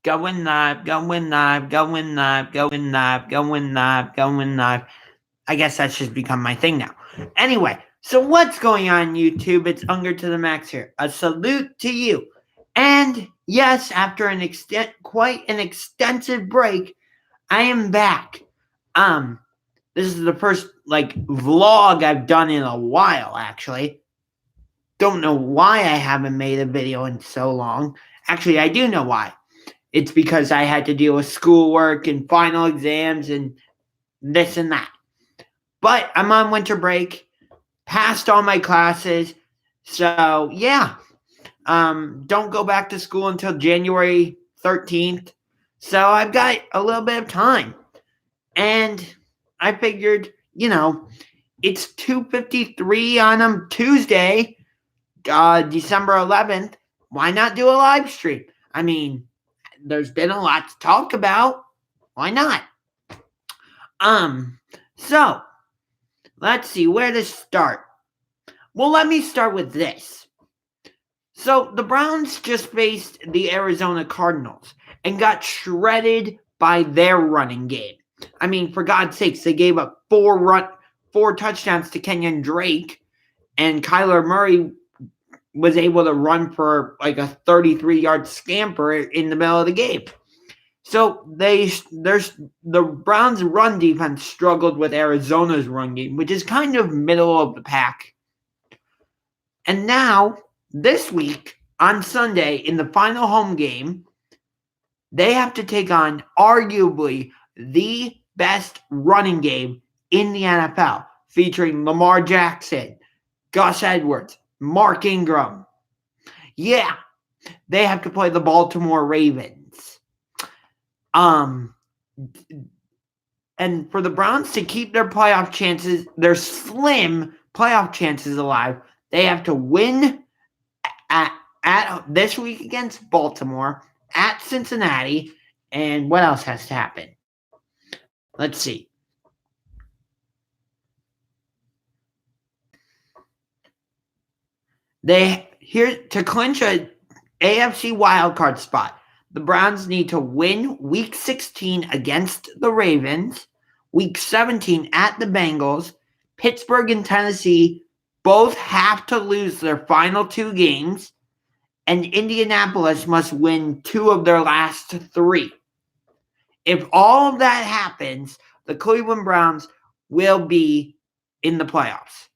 Going live, going live, going live, going live, going live, going live. I guess that's just become my thing now. Anyway, so what's going on, YouTube? It's Unger to the Max here. A salute to you. And yes, after quite an extensive break, I am back. This is the first vlog I've done in a while, actually. Don't know why I haven't made a video in so long. Actually, I do know why. It's because I had to deal with schoolwork and final exams and this and that. But I'm on winter break, passed all my classes, so yeah. Don't go back to school until January 13th. So I've got a little bit of time. And I figured, it's 2:53 on a Tuesday, December 11th. Why not do a live stream? I mean, there's been a lot to talk about. Why not? So let's see where to start. Well, let me start with this. So the Browns just faced the Arizona Cardinals and got shredded by their running game. I mean, for God's sakes, they gave up four touchdowns to Kenyon Drake, and Kyler Murray was able to run for like a 33-yard scamper in the middle of the game. So the Browns' run defense struggled with Arizona's run game, which is kind of middle of the pack. And now, this week, on Sunday, in the final home game, they have to take on arguably the best running game in the NFL, featuring Lamar Jackson, Gus Edwards, Mark Ingram. Yeah, they have to play the Baltimore Ravens. And for the Browns to keep their playoff chances, their slim playoff chances alive, they have to win at this week against Baltimore, at Cincinnati, and what else has to happen? Let's see. To clinch a AFC wildcard spot, the Browns need to win Week 16 against the Ravens, Week 17 at the Bengals. Pittsburgh and Tennessee both have to lose their final two games, and Indianapolis must win two of their last three. If all of that happens, the Cleveland Browns will be in the playoffs.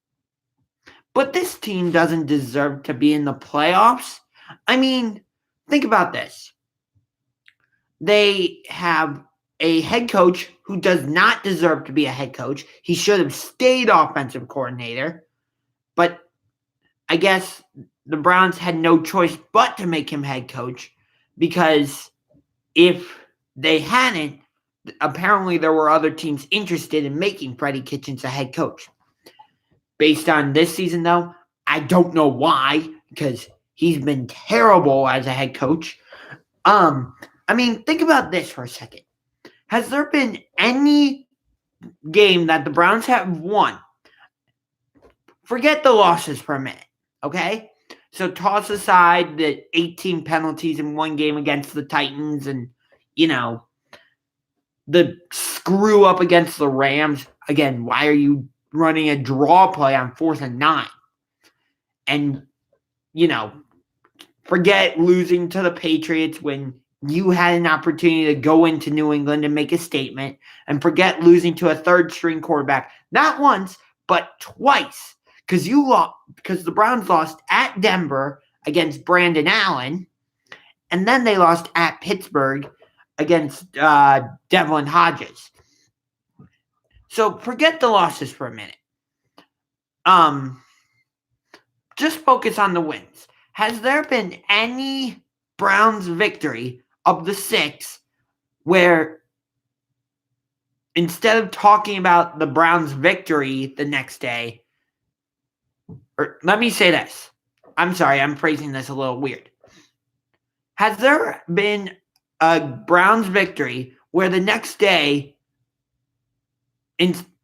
But this team doesn't deserve to be in the playoffs. I mean, think about this. They have a head coach who does not deserve to be a head coach. He should have stayed offensive coordinator. But I guess the Browns had no choice but to make him head coach, because if they hadn't, apparently there were other teams interested in making Freddie Kitchens a head coach. Based on this season, though, I don't know why, because he's been terrible as a head coach. I mean, think about this for a second. Has there been any game that the Browns have won? Forget the losses for a minute, okay? So toss aside the 18 penalties in one game against the Titans and, the screw up against the Rams. Again, why are you running a draw play on 4th and 9? And, forget losing to the Patriots when you had an opportunity to go into New England and make a statement, and forget losing to a third-string quarterback, not once, but twice, because the Browns lost at Denver against Brandon Allen, and then they lost at Pittsburgh against Devlin Hodges. So forget the losses for a minute. Just focus on the wins. Has there been any Browns victory of the 6 where instead of talking about the Browns victory the next day, or let me say this. I'm sorry, I'm phrasing this a little weird. Has there been a Browns victory where the next day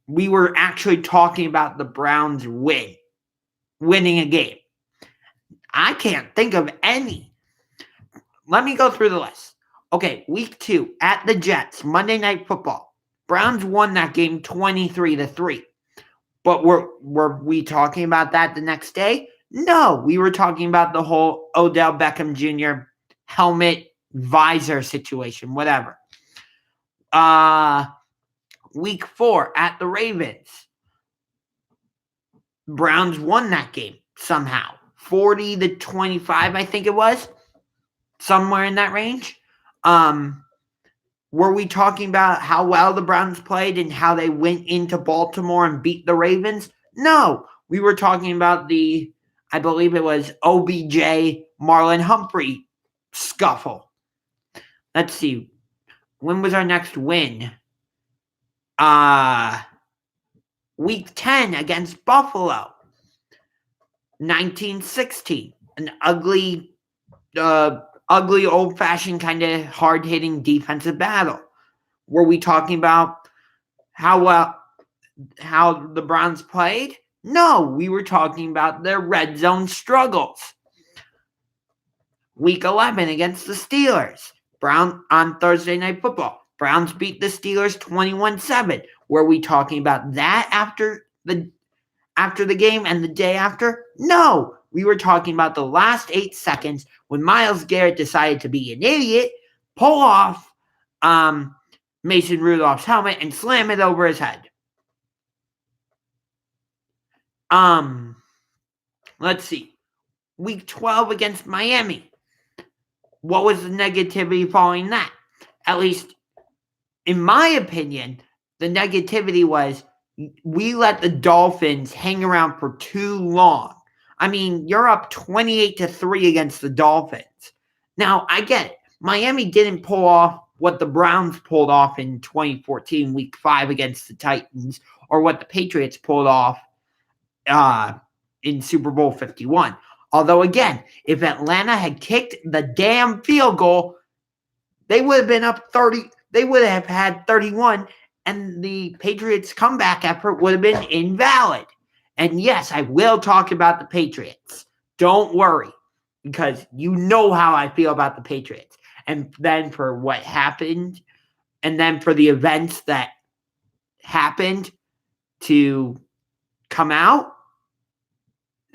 we were actually talking about the Browns winning a game? I can't think of any. Let me go through the list. Okay, week 2 at the Jets, Monday Night Football. Browns won that game 23-3. But were we talking about that the next day? No, we were talking about the whole Odell Beckham Jr. helmet visor situation, whatever. Week 4 at the Ravens. Browns won that game somehow. 40-25, I think it was. Somewhere in that range. Were we talking about how well the Browns played and how they went into Baltimore and beat the Ravens? No, we were talking about I believe it was OBJ Marlon Humphrey scuffle. Let's see. When was our next win? Week 10 against Buffalo. 19-16. An ugly old-fashioned kind of hard-hitting defensive battle. Were we talking about how the Browns played? No, we were talking about their red zone struggles. Week 11 against the Steelers. On Thursday Night Football. Browns beat the Steelers 21-7. Were we talking about that after the game and the day after? No, we were talking about the last 8 seconds when Myles Garrett decided to be an idiot, pull off Mason Rudolph's helmet and slam it over his head. Let's see. Week 12 against Miami. What was the negativity following that? At least, in my opinion, the negativity was we let the Dolphins hang around for too long. I mean, you're up 28-3 against the Dolphins. Now, I get it. Miami didn't pull off what the Browns pulled off in 2014, week 5 against the Titans, or what the Patriots pulled off in Super Bowl 51. Although, again, if Atlanta had kicked the damn field goal, they would have been up 30. They would have had 31, and the Patriots' comeback effort would have been invalid. And yes, I will talk about the Patriots. Don't worry, because you know how I feel about the Patriots. And then for what happened, and then for the events that happened to come out,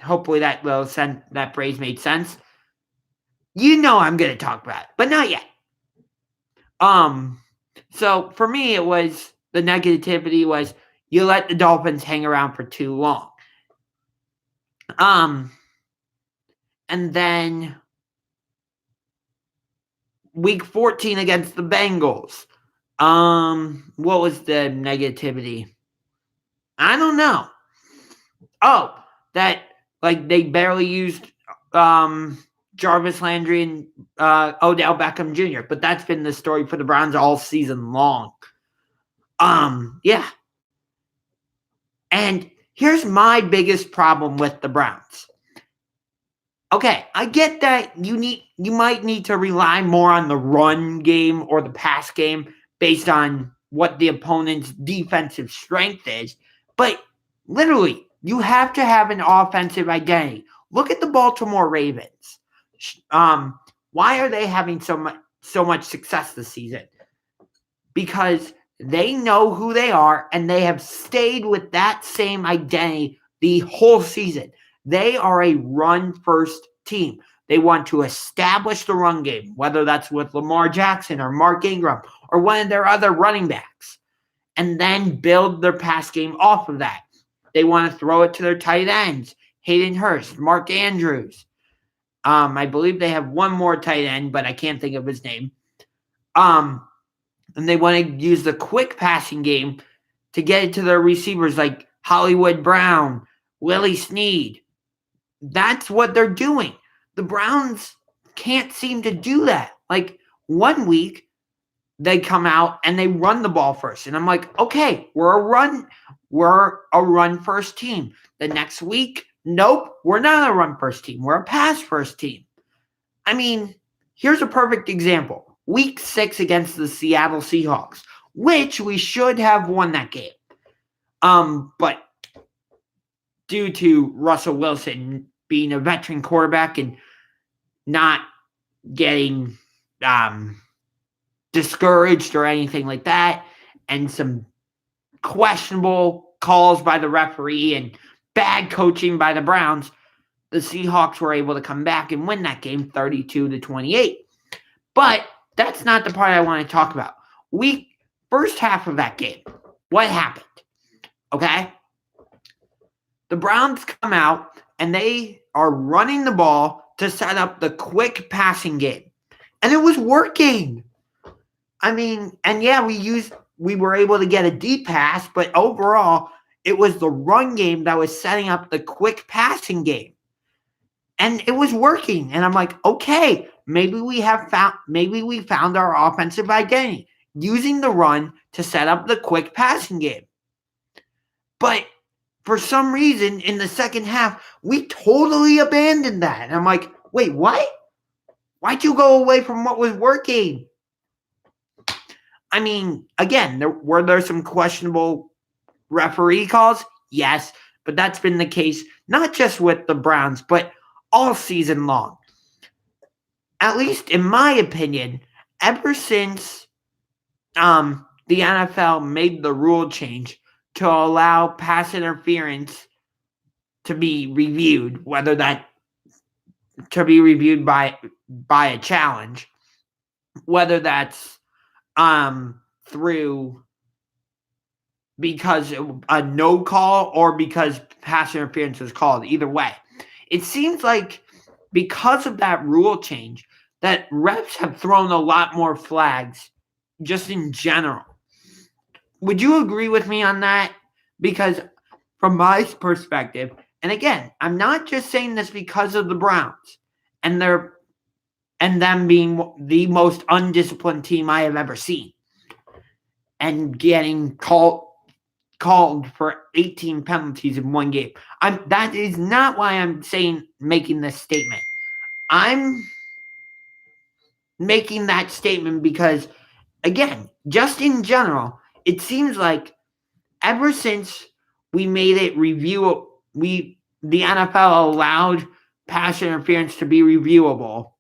hopefully that phrase made sense. You know I'm going to talk about it, but not yet. So for me, it was the negativity was you let the Dolphins hang around for too long. And then week 14 against the Bengals. What was the negativity? I don't know. Oh, that they barely used Jarvis Landry and Odell Beckham Jr., but that's been the story for the Browns all season long. Yeah. And here's my biggest problem with the Browns. Okay, I get that you might need to rely more on the run game or the pass game based on what the opponent's defensive strength is, but literally, you have to have an offensive identity. Look at the Baltimore Ravens. Why are they having so much success this season? Because they know who they are, and they have stayed with that same identity the whole season. They are a run-first team. They want to establish the run game, whether that's with Lamar Jackson or Mark Ingram or one of their other running backs, and then build their pass game off of that. They want to throw it to their tight ends, Hayden Hurst, Mark Andrews. I believe they have one more tight end, but I can't think of his name. And they want to use the quick passing game to get it to their receivers like Hollywood Brown, Willie Snead. That's what they're doing. The Browns can't seem to do that. Like 1 week, they come out and they run the ball first. And I'm like, okay, we're a run first team. The next week, nope, we're not a run first team. We're a pass first team. I mean, here's a perfect example. Week 6 against the Seattle Seahawks, which we should have won that game. But due to Russell Wilson being a veteran quarterback and not getting discouraged or anything like that, and some questionable calls by the referee and bad coaching by the Browns, the Seahawks were able to come back and win that game 32-28. But that's not the part I want to talk about. First half of that game, what happened? Okay? The Browns come out and they are running the ball to set up the quick passing game. And it was working. I mean, and yeah, we were able to get a deep pass, but overall, it was the run game that was setting up the quick passing game. And it was working. And I'm like, okay, maybe we found our offensive identity, using the run to set up the quick passing game. But for some reason, in the second half, we totally abandoned that. And I'm like, wait, what? Why'd you go away from what was working? I mean, again, were there some questionable referee calls? Yes, but that's been the case not just with the Browns, but all season long. At least in my opinion, ever since the NFL made the rule change to allow pass interference to be reviewed, whether that to be reviewed by a challenge, whether that's through because a no call or because pass interference was called. Either way, it seems like because of that rule change that refs have thrown a lot more flags just in general. Would you agree with me on that? Because from my perspective, and again, I'm not just saying this because of the Browns and them being the most undisciplined team I have ever seen and getting called for 18 penalties in one game. That is not why I'm making this statement. I'm making that statement because, again, just in general, it seems like ever since we made it the NFL allowed pass interference to be reviewable.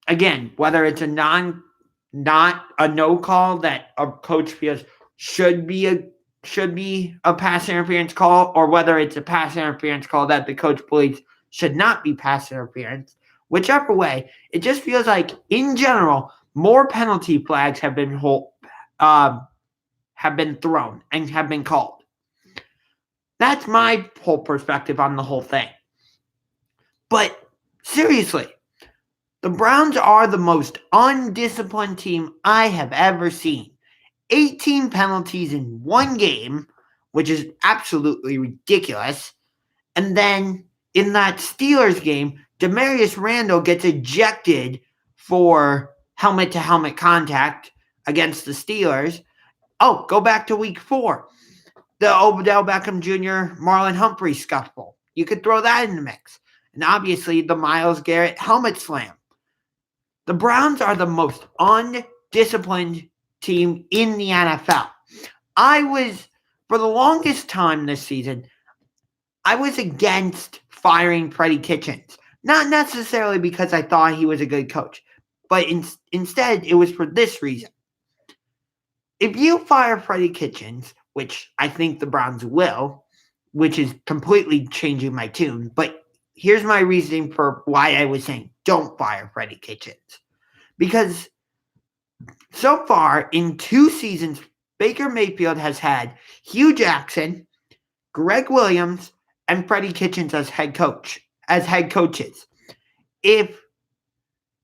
Again, whether it's not a no call that a coach feels should be a pass interference call, or whether it's a pass interference call that the coach believes should not be pass interference. Whichever way, it just feels like in general more penalty flags have been thrown and have been called. That's my whole perspective on the whole thing. But seriously, the Browns are the most undisciplined team I have ever seen. 18 penalties in one game, which is absolutely ridiculous. And then in that Steelers game, Demarius Randall gets ejected for helmet-to-helmet contact against the Steelers. Oh, go back to week 4. The Odell Beckham Jr. Marlon Humphrey scuffle. You could throw that in the mix. And obviously the Myles Garrett helmet slam. The Browns are the most undisciplined team in the NFL. For the longest time this season, I was against firing Freddie Kitchens. Not necessarily because I thought he was a good coach, but instead it was for this reason. If you fire Freddie Kitchens, which I think the Browns will, which is completely changing my tune, but here's my reasoning for why I was saying don't fire Freddie Kitchens. Because so far in 2 seasons, Baker Mayfield has had Hugh Jackson, Greg Williams, and Freddie Kitchens as head coaches. If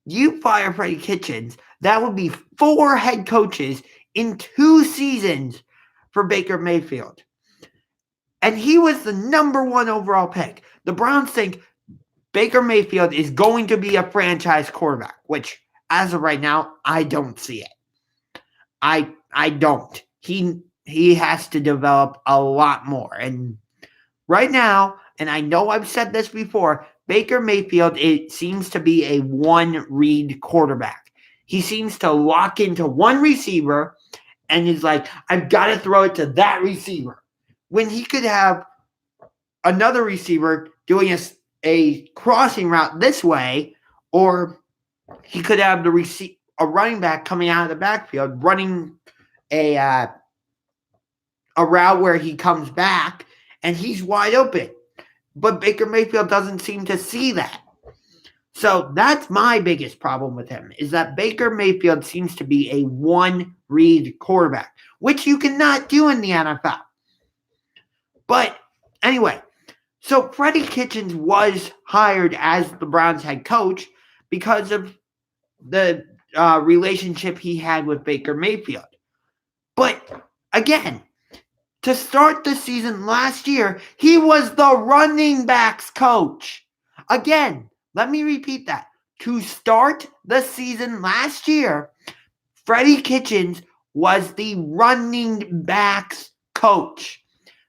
you fire Freddie Kitchens, that would be 4 head coaches in 2 seasons for Baker Mayfield. And he was the number 1 overall pick. The Browns think Baker Mayfield is going to be a franchise quarterback, which as of right now, I don't see it. I don't. He has to develop a lot more. And right now, and I know I've said this before, Baker Mayfield, it seems to be a one-read quarterback. He seems to lock into one receiver and is like, I've got to throw it to that receiver. When he could have another receiver doing a crossing route this way or he could have a running back coming out of the backfield, running a route where he comes back and he's wide open. But Baker Mayfield doesn't seem to see that. So that's my biggest problem with him, is that Baker Mayfield seems to be a one-read quarterback, which you cannot do in the NFL. But anyway, so Freddie Kitchens was hired as the Browns head coach because of the relationship he had with Baker Mayfield. But again, to start the season last year, he was the running backs coach. Again, let me repeat that. To start the season last year, Freddie Kitchens was the running backs coach.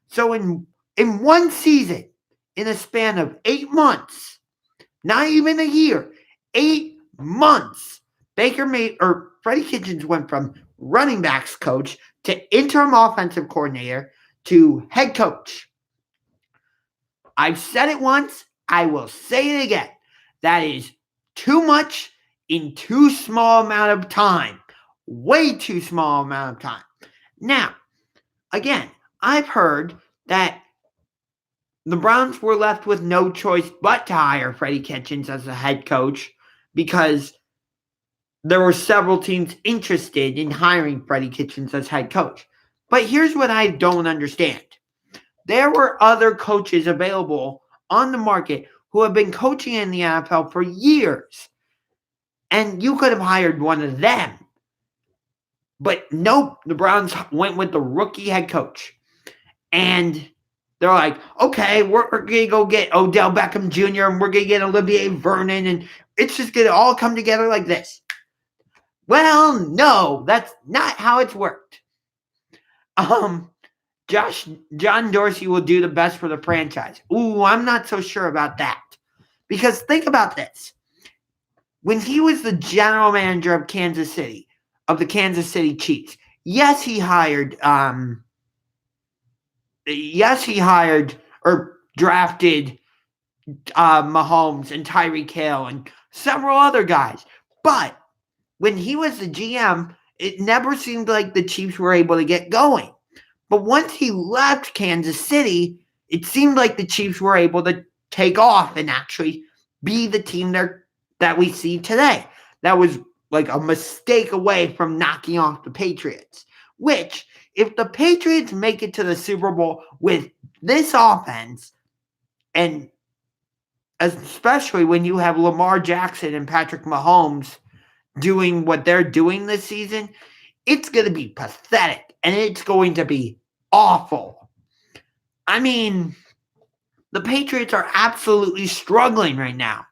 So in one season, in a span of 8 months, not even a year, 8 months, Freddie Kitchens went from running backs coach to interim offensive coordinator to head coach. I've said it once, I will say it again. That is too much in too small amount of time. Way too small amount of time. Now, again, I've heard that the Browns were left with no choice but to hire Freddie Kitchens as the head coach because there were several teams interested in hiring Freddie Kitchens as head coach. But here's what I don't understand. There were other coaches available on the market who have been coaching in the NFL for years. And you could have hired one of them. But nope, the Browns went with the rookie head coach. And they're like, okay, we're going to go get Odell Beckham Jr. and we're going to get Olivier Vernon. And it's just going to all come together like this. Well, no, that's not how it's worked. John Dorsey will do the best for the franchise. Ooh, I'm not so sure about that. Because think about this. When he was the general manager of the Kansas City Chiefs, yes, he hired or drafted Mahomes and Tyreek Hill and several other guys. But when he was the GM, it never seemed like the Chiefs were able to get going. But once he left Kansas City, it seemed like the Chiefs were able to take off and actually be the team that we see today. That was like a mistake away from knocking off the Patriots. Which, if the Patriots make it to the Super Bowl with this offense, and especially when you have Lamar Jackson and Patrick Mahomes doing what they're doing this season, it's going to be pathetic. And it's going to be awful. I mean, the Patriots are absolutely struggling right now.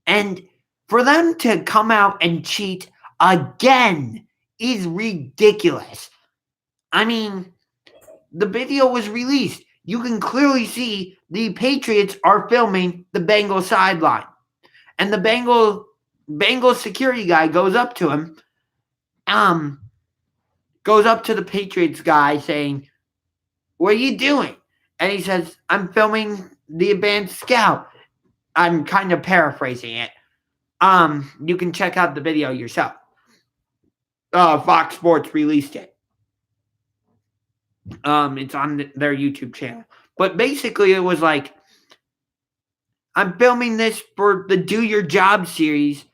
And for them to come out and cheat again is ridiculous. I mean, the video was released. You can clearly see the Patriots are filming the Bengals sideline. And the Bengals security guy goes up to him, goes up to the Patriots guy saying, "What are you doing?" And he says, "I'm filming the advanced scout." I'm kind of paraphrasing it. You can check out the video yourself. Fox Sports released it. It's on their YouTube channel. But basically it was like, "I'm filming this for the Do Your Job series.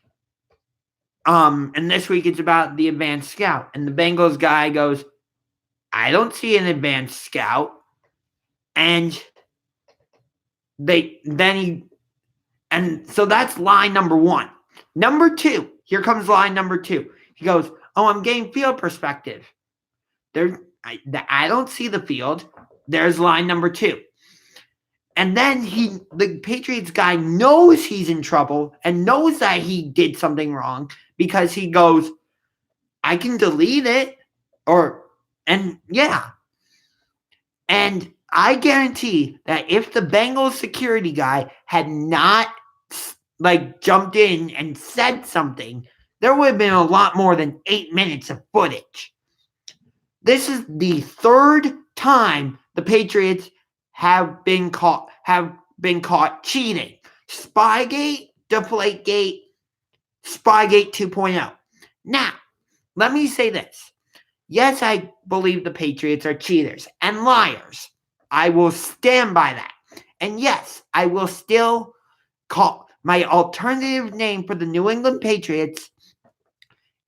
And this week it's about the advanced scout." And the Bengals guy goes, "I don't see an advanced scout." And so that's line number one. Number two, here comes line number two. He goes, "Oh, I'm getting field perspective. I don't see the field." There's line number two. And then the Patriots guy knows he's in trouble and knows that he did something wrong because he goes, "I can delete it." And I guarantee that if the Bengals security guy had not jumped in and said something, there would have been a lot more than 8 minutes of footage. This is the third time the Patriots have been caught cheating. Spygate, Deflategate, Spygate 2.0. Now, let me say this. Yes, I believe the Patriots are cheaters and liars. I will stand by that. And yes, I will still call my alternative name for the New England Patriots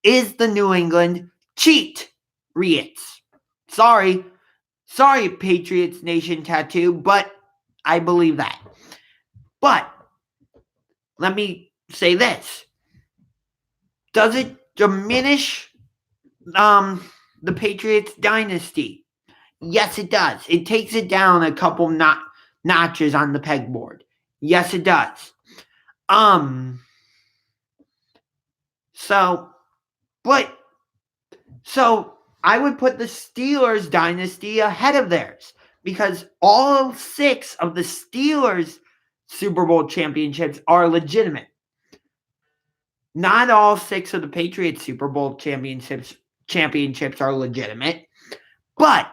is the New England Cheat-Riots. Sorry, Patriots Nation tattoo, but I believe that. But let me say this. Does it diminish the Patriots dynasty? Yes, it does. It takes it down a couple notches on the pegboard. Yes, it does. So I would put the Steelers dynasty ahead of theirs because all 6 of the Steelers Super Bowl championships are legitimate. Not all 6 of the Patriots Super Bowl championships are legitimate. But,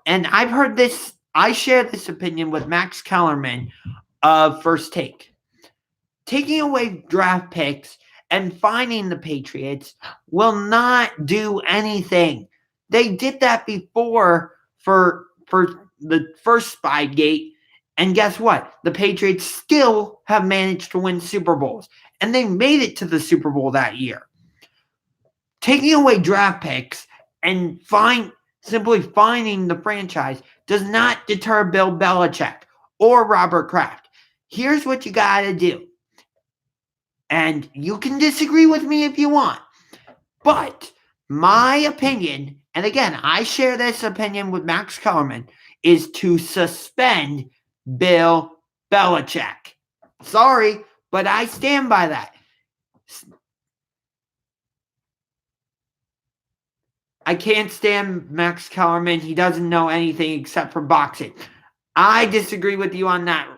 and I've heard this, I share this opinion with Max Kellerman of First Take. Taking away draft picks and finding the Patriots will not do anything. They did that before for the first Spygate, and guess what? The Patriots still have managed to win Super Bowls, and they made it to the Super Bowl that year. Taking away draft picks and simply finding the franchise does not deter Bill Belichick or Robert Kraft. Here's what you got to do. And you can disagree with me if you want. But my opinion, and again, I share this opinion with Max Kellerman, is to suspend Bill Belichick. Sorry, but I stand by that. I can't stand Max Kellerman. He doesn't know anything except for boxing. I disagree with you on that,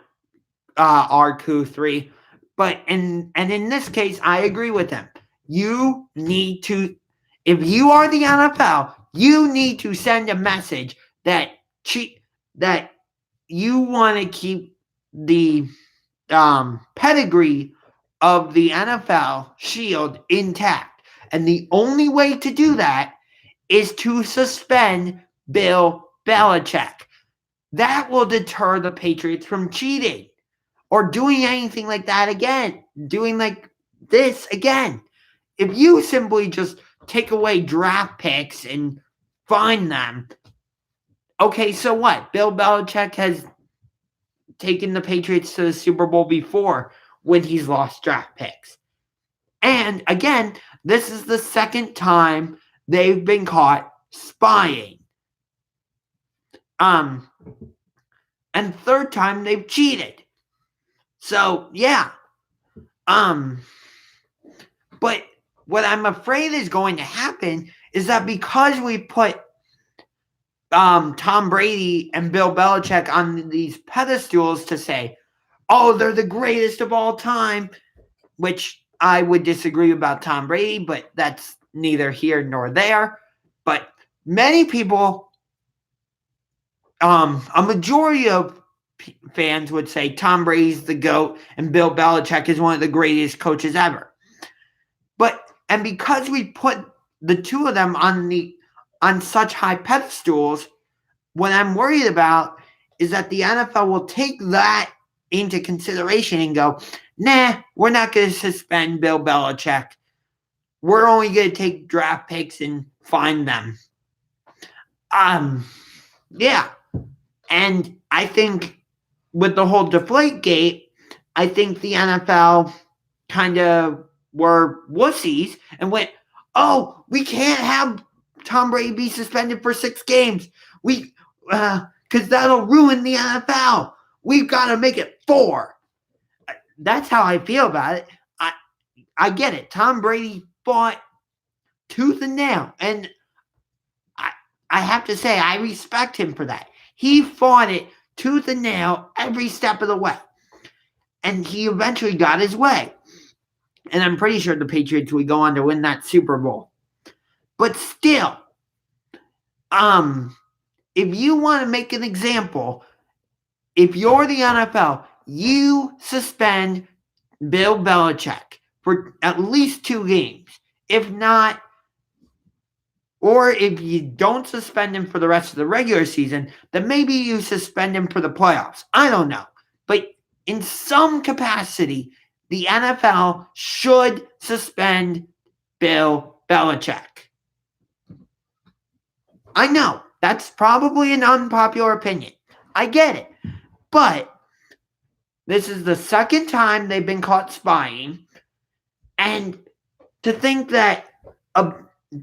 RQ3. But in this case, I agree with him. You need to, if you are the NFL, you need to send a message that you want to keep the pedigree of the NFL shield intact. And the only way to do that is to suspend Bill Belichick. That will deter the Patriots from cheating or doing anything like that again, doing like this again. If you simply just take away draft picks and find them, okay, so what? Bill Belichick has taken the Patriots to the Super Bowl before when he's lost draft picks. And again, this is the second time they've been caught spying. And third time they've cheated. So, yeah. But what I'm afraid is going to happen is that because we put Tom Brady and Bill Belichick on these pedestals to say, oh, they're the greatest of all time, which I would disagree about Tom Brady, but that's neither here nor there. But many people, a majority of fans would say Tom Brady's the GOAT and Bill Belichick is one of the greatest coaches ever. And because we put the two of them on such high pedestals, what I'm worried about is that the NFL will take that into consideration and go, nah, we're not going to suspend Bill Belichick. We're only going to take draft picks and find them. Yeah. And I think with the whole Deflategate, I think the NFL kind of were wussies and went, oh, we can't have Tom Brady be suspended for 6 games. Because that'll ruin the NFL. We've got to make it 4. That's how I feel about it. I get it. Tom Brady fought tooth and nail. And I have to say, I respect him for that. He fought it tooth and nail every step of the way. And he eventually got his way. And I'm pretty sure the Patriots would go on to win that Super Bowl. But still, if you want to make an example, if you're the NFL, you suspend Bill Belichick for at least 2 games. If not, or if you don't suspend him for the rest of the regular season, then maybe you suspend him for the playoffs. I don't know. But in some capacity, the NFL should suspend Bill Belichick. I know, that's probably an unpopular opinion. I get it. But this is the second time they've been caught spying. And to think that a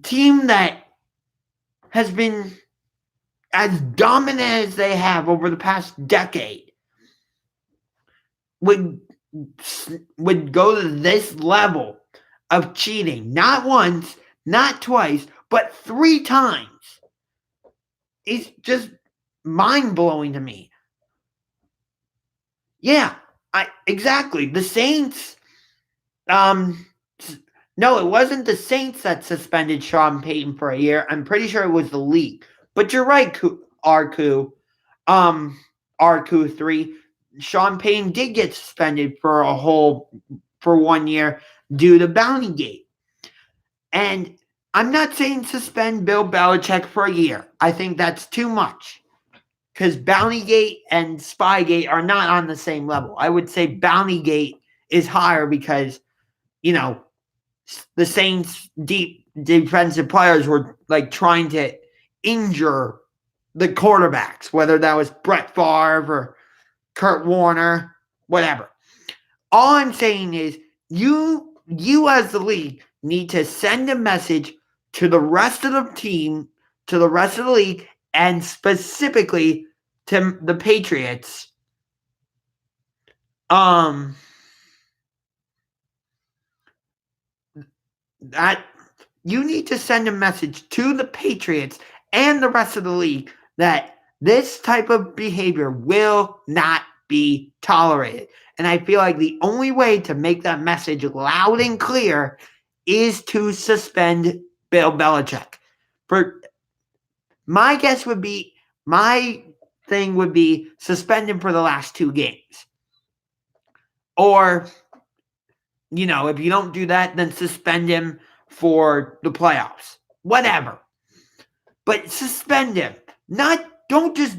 team that has been as dominant as they have over the past decade would go to this level of cheating, not once, not twice, but 3 times. It's just mind-blowing to me. Yeah, exactly. The Saints, no, it wasn't the Saints that suspended Sean Payton for a year. I'm pretty sure it was the league. But you're right, RQ3. Sean Payton did get suspended for 1 year due to Bountygate. And I'm not saying suspend Bill Belichick for a year. I think that's too much. Because Bountygate and Spygate are not on the same level. I would say Bountygate is higher because, the Saints' deep defensive players were like trying to injure the quarterbacks, whether that was Brett Favre or Kurt Warner, whatever. All I'm saying is you as the league need to send a message to the rest of the team, to the rest of the league, and specifically to the Patriots. That you need to send a message to the Patriots and the rest of the league that this type of behavior will not be tolerated. And I feel like the only way to make that message loud and clear is to suspend Bill Belichick. My thing would be suspend him for the last 2 games. Or, if you don't do that, then suspend him for the playoffs. Whatever. But suspend him. Don't just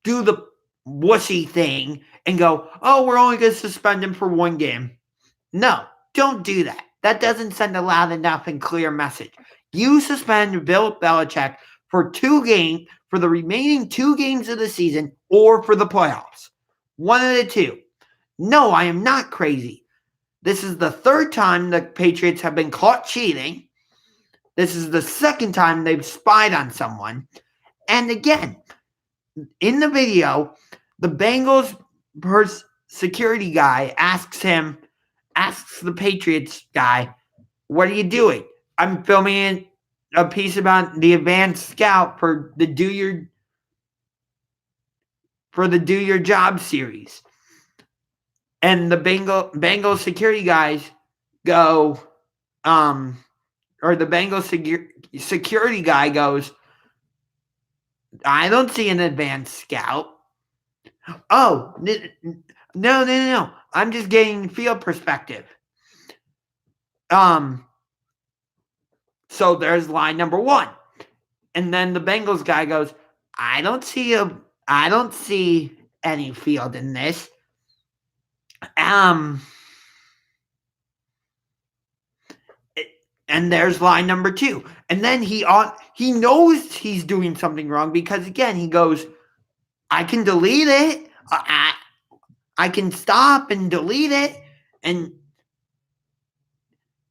do the wussy thing and go, oh, we're only going to suspend him for 1 game. No, don't do that. That doesn't send a loud enough and clear message. You suspend Bill Belichick for 2 games, for the remaining 2 games of the season, or for the playoffs. One of the two. No, I am not crazy. This is the 3rd time the Patriots have been caught cheating. This is the 2nd time they've spied on someone. And again, in the video, the Bengals security guy asks the Patriots guy, what are you doing? I'm filming a piece about the advanced scout for the Do Your Job series. And the Bengals security guys go, or the Bengals security guy goes, I don't see an advanced scout. Oh, no. I'm just getting field perspective. So there's line number 1. And then the Bengals guy goes, I don't see any field in this. And there's line number 2. And then he knows he's doing something wrong because, again, he goes, I can delete it. I can stop and delete it. And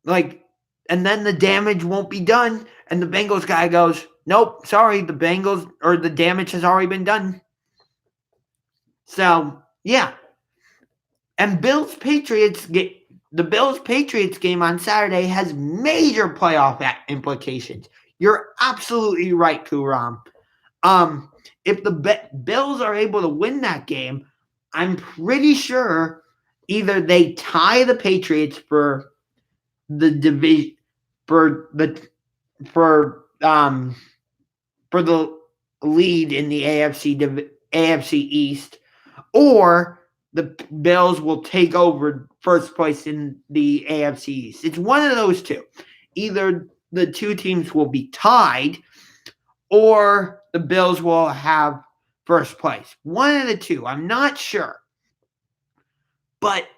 then the damage won't be done. And the Bengals guy goes, nope, sorry, the damage has already been done. So, yeah. And the Bills-Patriots game on Saturday has major playoff implications. You're absolutely right, Kuram. If the Bills are able to win that game, I'm pretty sure either they tie the Patriots for the division for the lead in the AFC East, or the Bills will take over first place in the AFC East. It's one of those two. Either the two teams will be tied or the Bills will have first place. One of the two. I'm not sure. But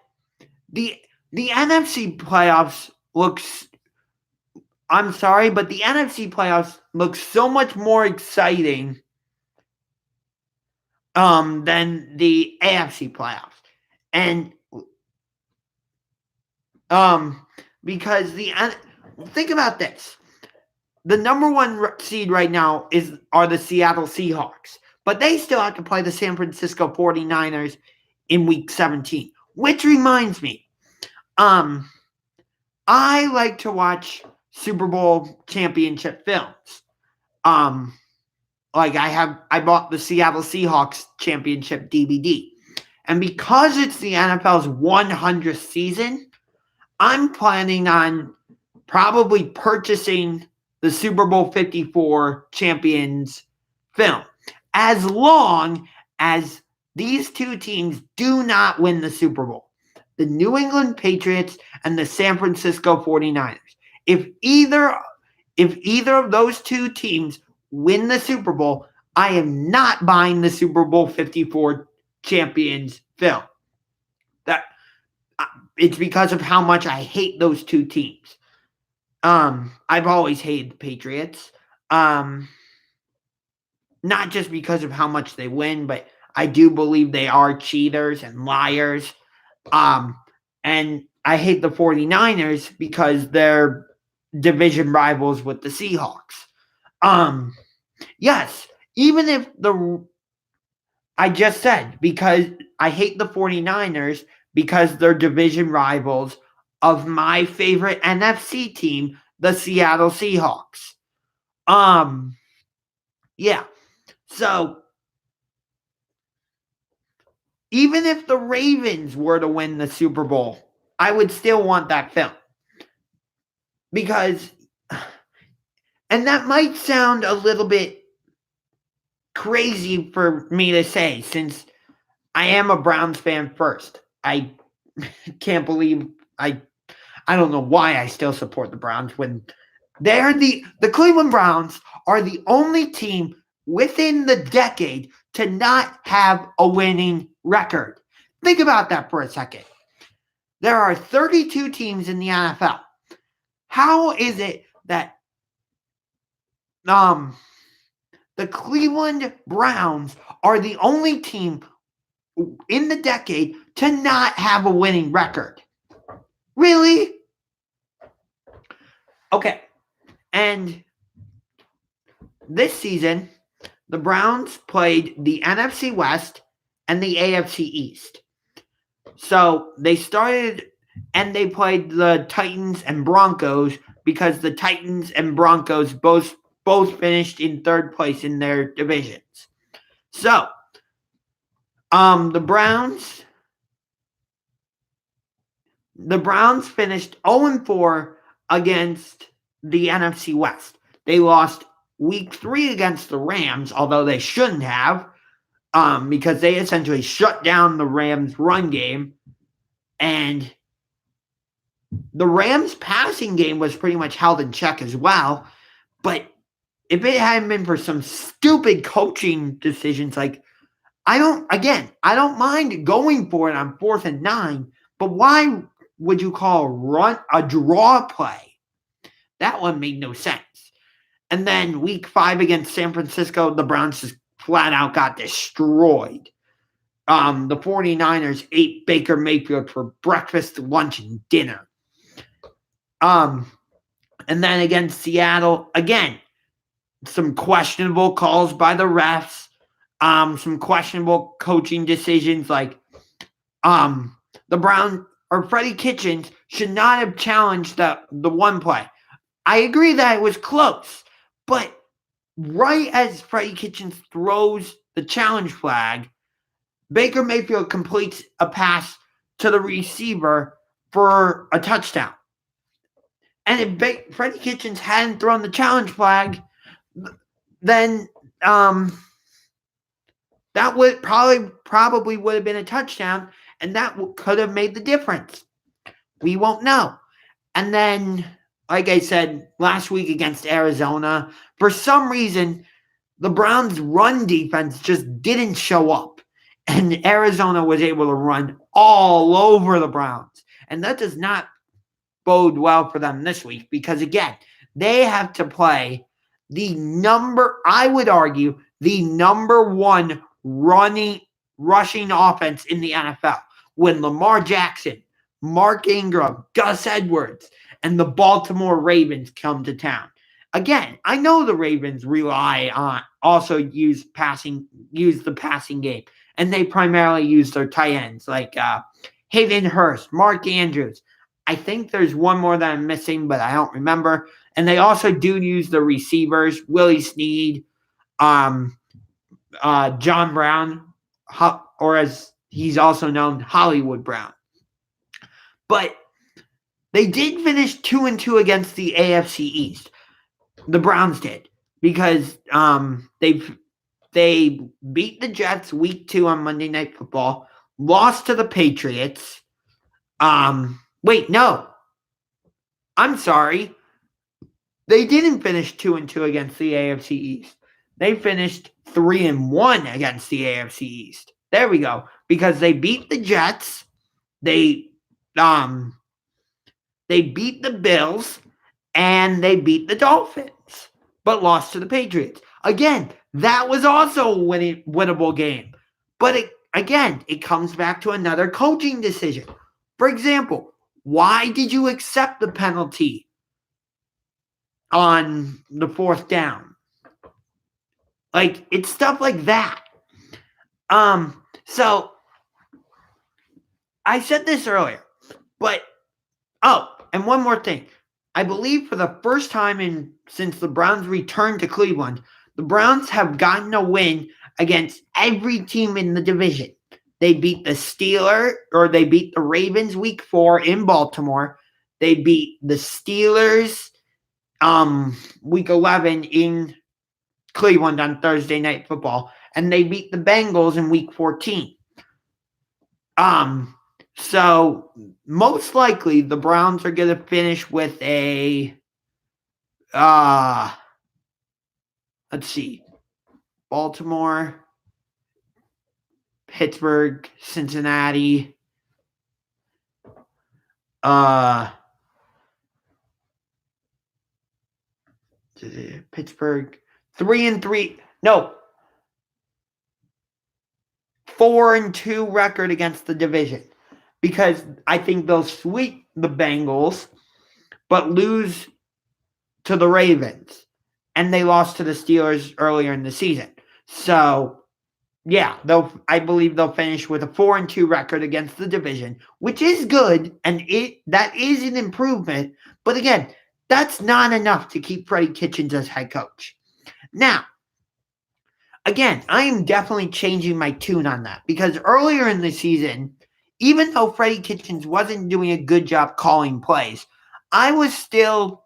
the NFC playoffs looks, I'm sorry, but the NFC playoffs look so much more exciting than the AFC playoffs. And because think about this. The number one seed right now are the Seattle Seahawks. But they still have to play the San Francisco 49ers in week 17. Which reminds me, I like to watch Super Bowl championship films. Like I bought the Seattle Seahawks championship DVD. And because it's the NFL's 100th season, I'm planning on probably purchasing the Super Bowl 54 champions film, as long as these two teams do not win the Super Bowl. The New England Patriots and the San Francisco 49ers. If either of those two teams win the Super Bowl, I am not buying the Super Bowl 54 champions film. It's because of how much I hate those two teams. I've always hated the Patriots. Not just because of how much they win, but I do believe they are cheaters and liars. And I hate the 49ers because they're division rivals with the Seahawks. Yes, even if I just said, because I hate the 49ers because they're division rivals of my favorite NFC team, the Seattle Seahawks. Yeah. So, even if the Ravens were to win the Super Bowl, I would still want that film. Because, and that might sound a little bit crazy for me to say, since I am a Browns fan first. I can't believe I don't know why I still support the Browns when they're the Cleveland Browns are the only team within the decade to not have a winning record. Think about that for a second. There are 32 teams in the NFL. How is it that the Cleveland Browns are the only team in the decade to not have a winning record? Really? Okay. And this season, the Browns played the NFC West and the AFC East. So they started and they played the Titans and Broncos because the Titans and Broncos both finished in third place in their divisions. So, the Browns finished 0-4 against the NFC West. They lost week 3 against the Rams, although they shouldn't have, because they essentially shut down the Rams' run game. And the Rams' passing game was pretty much held in check as well. But if it hadn't been for some stupid coaching decisions, like, I don't mind going for it on 4th and 9, but why would you call a draw play? That one made no sense. And then week 5 against San Francisco, the Browns just flat out got destroyed. The 49ers ate Baker Mayfield for breakfast, lunch, and dinner. And then against Seattle, again, some questionable calls by the refs. Some questionable coaching decisions, like the Browns or Freddie Kitchens should not have challenged the one play. I agree that it was close, but right as Freddie Kitchens throws the challenge flag, Baker Mayfield completes a pass to the receiver for a touchdown. And if Freddie Kitchens hadn't thrown the challenge flag, then that would probably would have been a touchdown, And that could have made the difference. We won't know. And then, like I said, last week against Arizona, for some reason, the Browns' run defense just didn't show up. And Arizona was able to run all over the Browns. And that does not bode well for them this week because, again, they have to play I would argue, the number one rushing offense in the NFL. When Lamar Jackson, Mark Ingram, Gus Edwards, and the Baltimore Ravens come to town. Again, I know the Ravens use the passing game, and they primarily use their tight ends like Hayden Hurst, Mark Andrews. I think there's one more that I'm missing, but I don't remember. And they also do use the receivers, Willie Snead, John Brown, or as he's also known, Hollywood Brown. But they did finish 2-2 against the AFC East. The Browns did, because they beat the Jets week 2 on Monday Night Football, lost to the Patriots. Wait, no. I'm sorry. They didn't finish 2-2 against the AFC East. They finished 3-1 against the AFC East. There we go. Because they beat the Jets. They beat the Bills. And they beat the Dolphins. But lost to the Patriots. Again, that was also a winnable game. But it comes back to another coaching decision. For example, why did you accept the penalty on the 4th down? Like, it's stuff like that. So I said this earlier, but and one more thing. I believe for the first time since the Browns returned to Cleveland, the Browns have gotten a win against every team in the division. They beat they beat the Ravens week 4 in Baltimore. They beat the Steelers week 11 in Cleveland on Thursday Night Football, and they beat the Bengals in week 14. So most likely the Browns are going to finish with a let's see, Baltimore, Pittsburgh, Cincinnati, Pittsburgh, 3-3. No, 4-2 record against the division, because I think they'll sweep the Bengals, but lose to the Ravens, and they lost to the Steelers earlier in the season. So, yeah, I believe they'll finish with a 4-2 record against the division, which is good, and that is an improvement. But again, that's not enough to keep Freddie Kitchens as head coach. Now, again, I am definitely changing my tune on that, because earlier in the season, even though Freddie Kitchens wasn't doing a good job calling plays, I was still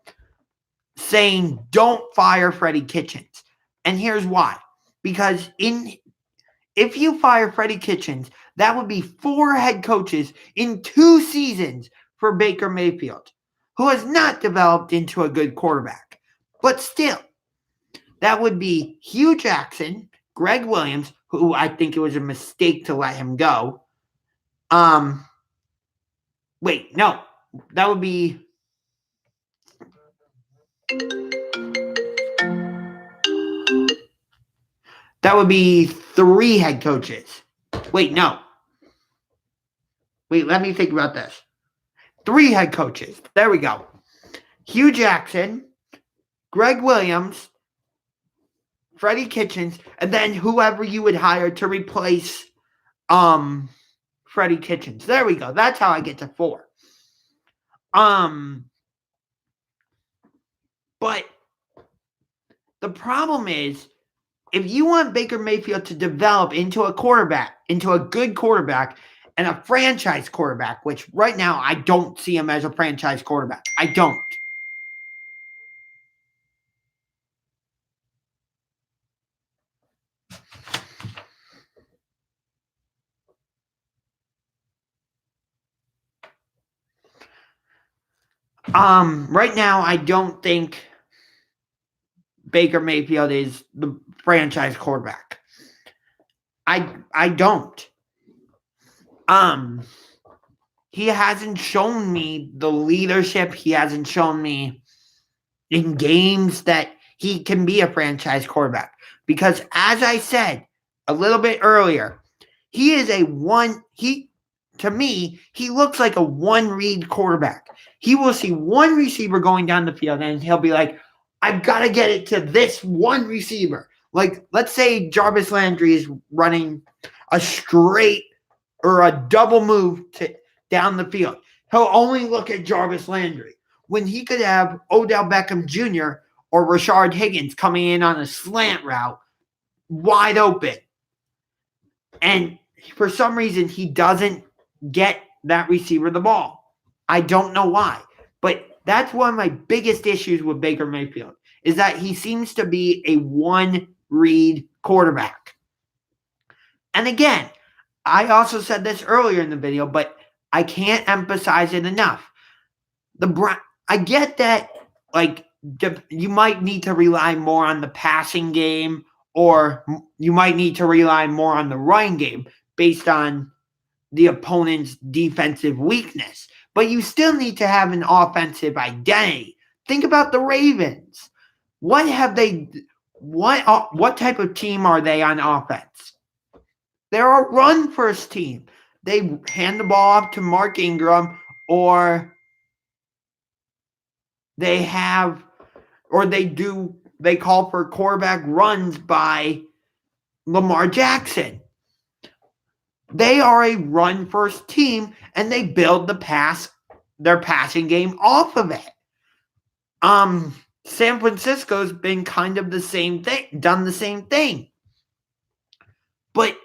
saying don't fire Freddie Kitchens. And here's why. Because if you fire Freddie Kitchens, that would be 4 head coaches in 2 seasons for Baker Mayfield, who has not developed into a good quarterback. But still, that would be Hugh Jackson, Greg Williams, who I think it was a mistake to let him go. Wait, no. That would be... That would be 3 head coaches. Wait, no. Wait, let me think about this. 3 head coaches. There we go. Hugh Jackson, Greg Williams, Freddie Kitchens, and then whoever you would hire to replace Freddie Kitchens. There we go. That's how I get to 4. But the problem is, if you want Baker Mayfield to develop into a good quarterback, and a franchise quarterback, which right now I don't see him as a franchise quarterback. I don't. Right now, I don't think Baker Mayfield is the franchise quarterback. I don't. He hasn't shown me the leadership. He hasn't shown me in games that he can be a franchise quarterback. Because as I said a little bit earlier, he is to me, he looks like a one-read quarterback. He will see one receiver going down the field and he'll be like, I've got to get it to this one receiver. Like, let's say Jarvis Landry is running a straight or a double move down the field. He'll only look at Jarvis Landry when he could have Odell Beckham Jr. or Rashard Higgins coming in on a slant route wide open. And for some reason, he doesn't get that receiver the ball. I don't know why. But that's one of my biggest issues with Baker Mayfield is that he seems to be a one-read quarterback. And again, I also said this earlier in the video, but I can't emphasize it enough. I get that, like, you might need to rely more on the passing game, or you might need to rely more on the running game based on the opponent's defensive weakness. But you still need to have an offensive identity. Think about the Ravens. What type of team are they on offense? They're a run-first team. They hand the ball off to Mark Ingram, or they call for quarterback runs by Lamar Jackson. They are a run-first team, and they build their passing game off of it. San Francisco's been kind of the same thing, done the same thing. But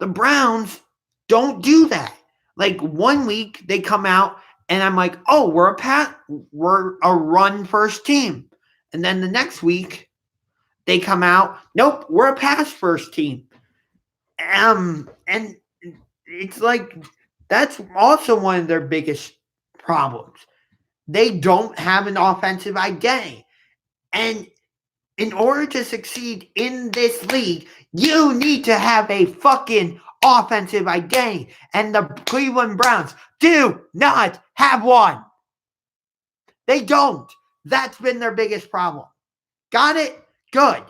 the Browns don't do that. Like, one week they come out and I'm like, oh, we're a run-first team. And then the next week they come out, nope, we're a pass-first team. And it's like, that's also one of their biggest problems. They don't have an offensive identity. And in order to succeed in this league, you need to have a fucking offensive identity. And the Cleveland Browns do not have one. They don't. That's been their biggest problem. Got it? Good.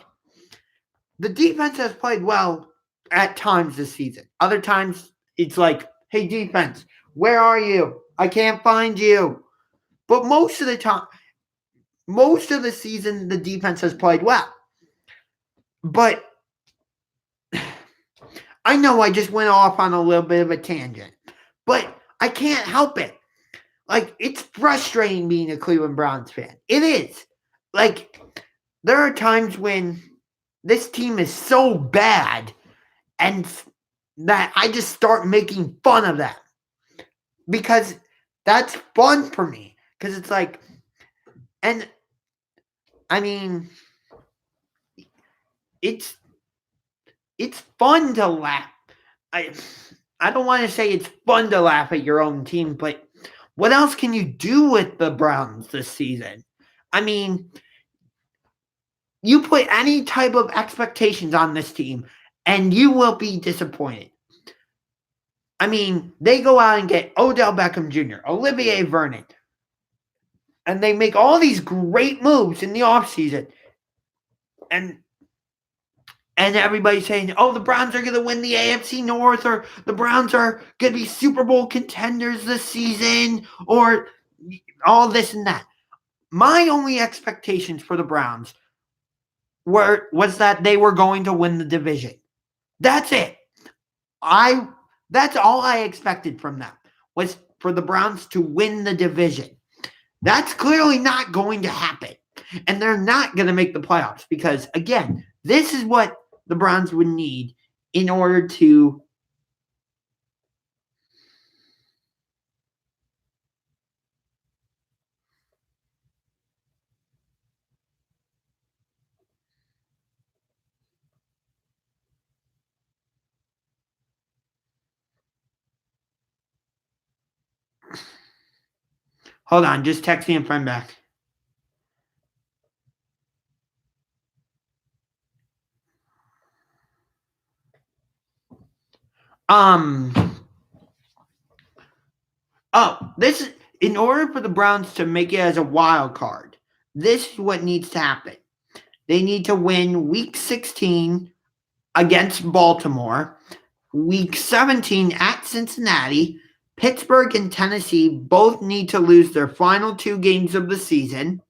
The defense has played well at times this season. Other times, it's like, hey, defense, where are you? I can't find you. But most of the time, most of the season, the defense has played well. But I know I just went off on a little bit of a tangent, but I can't help it. Like, it's frustrating being a Cleveland Browns fan. It is. Like, there are times when this team is so bad and that I just start making fun of them. Because that's fun for me. Because it's like, and I mean, it's fun to laugh. I don't want to say it's fun to laugh at your own team, but what else can you do with the Browns this season? I mean, you put any type of expectations on this team, and you will be disappointed. I mean, they go out and get Odell Beckham Jr., Olivier Vernon, and they make all these great moves in the offseason. And everybody's saying, oh, the Browns are going to win the AFC North, or the Browns are going to be Super Bowl contenders this season, or all this and that. My only expectations for the Browns was that they were going to win the division. That's it. That's all I expected from them, was for the Browns to win the division. That's clearly not going to happen. And they're not going to make the playoffs because, again, this is what the Browns would need in order to Hold on, just text me a friend back. This is in order for the Browns to make it as a wild card. This is what needs to happen. They need to win Week 16 against Baltimore, Week 17 at Cincinnati. Pittsburgh and Tennessee both need to lose their final 2 games of the season,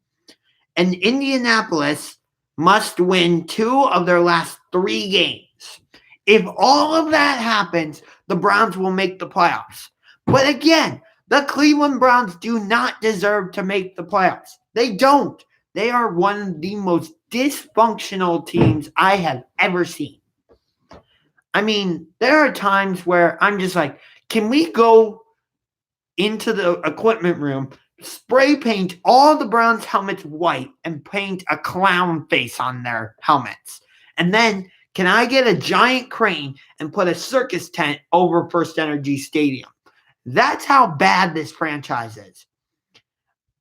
and Indianapolis must win 2 of their last 3 games. If all of that happens, the Browns will make the playoffs. But again, the Cleveland Browns do not deserve to make the playoffs. They don't. They are one of the most dysfunctional teams I have ever seen. I mean, there are times where I'm just like, can we go into the equipment room, spray paint all the Browns helmets white, and paint a clown face on their helmets? And then can I get a giant crane and put a circus tent over First Energy Stadium? That's how bad this franchise is.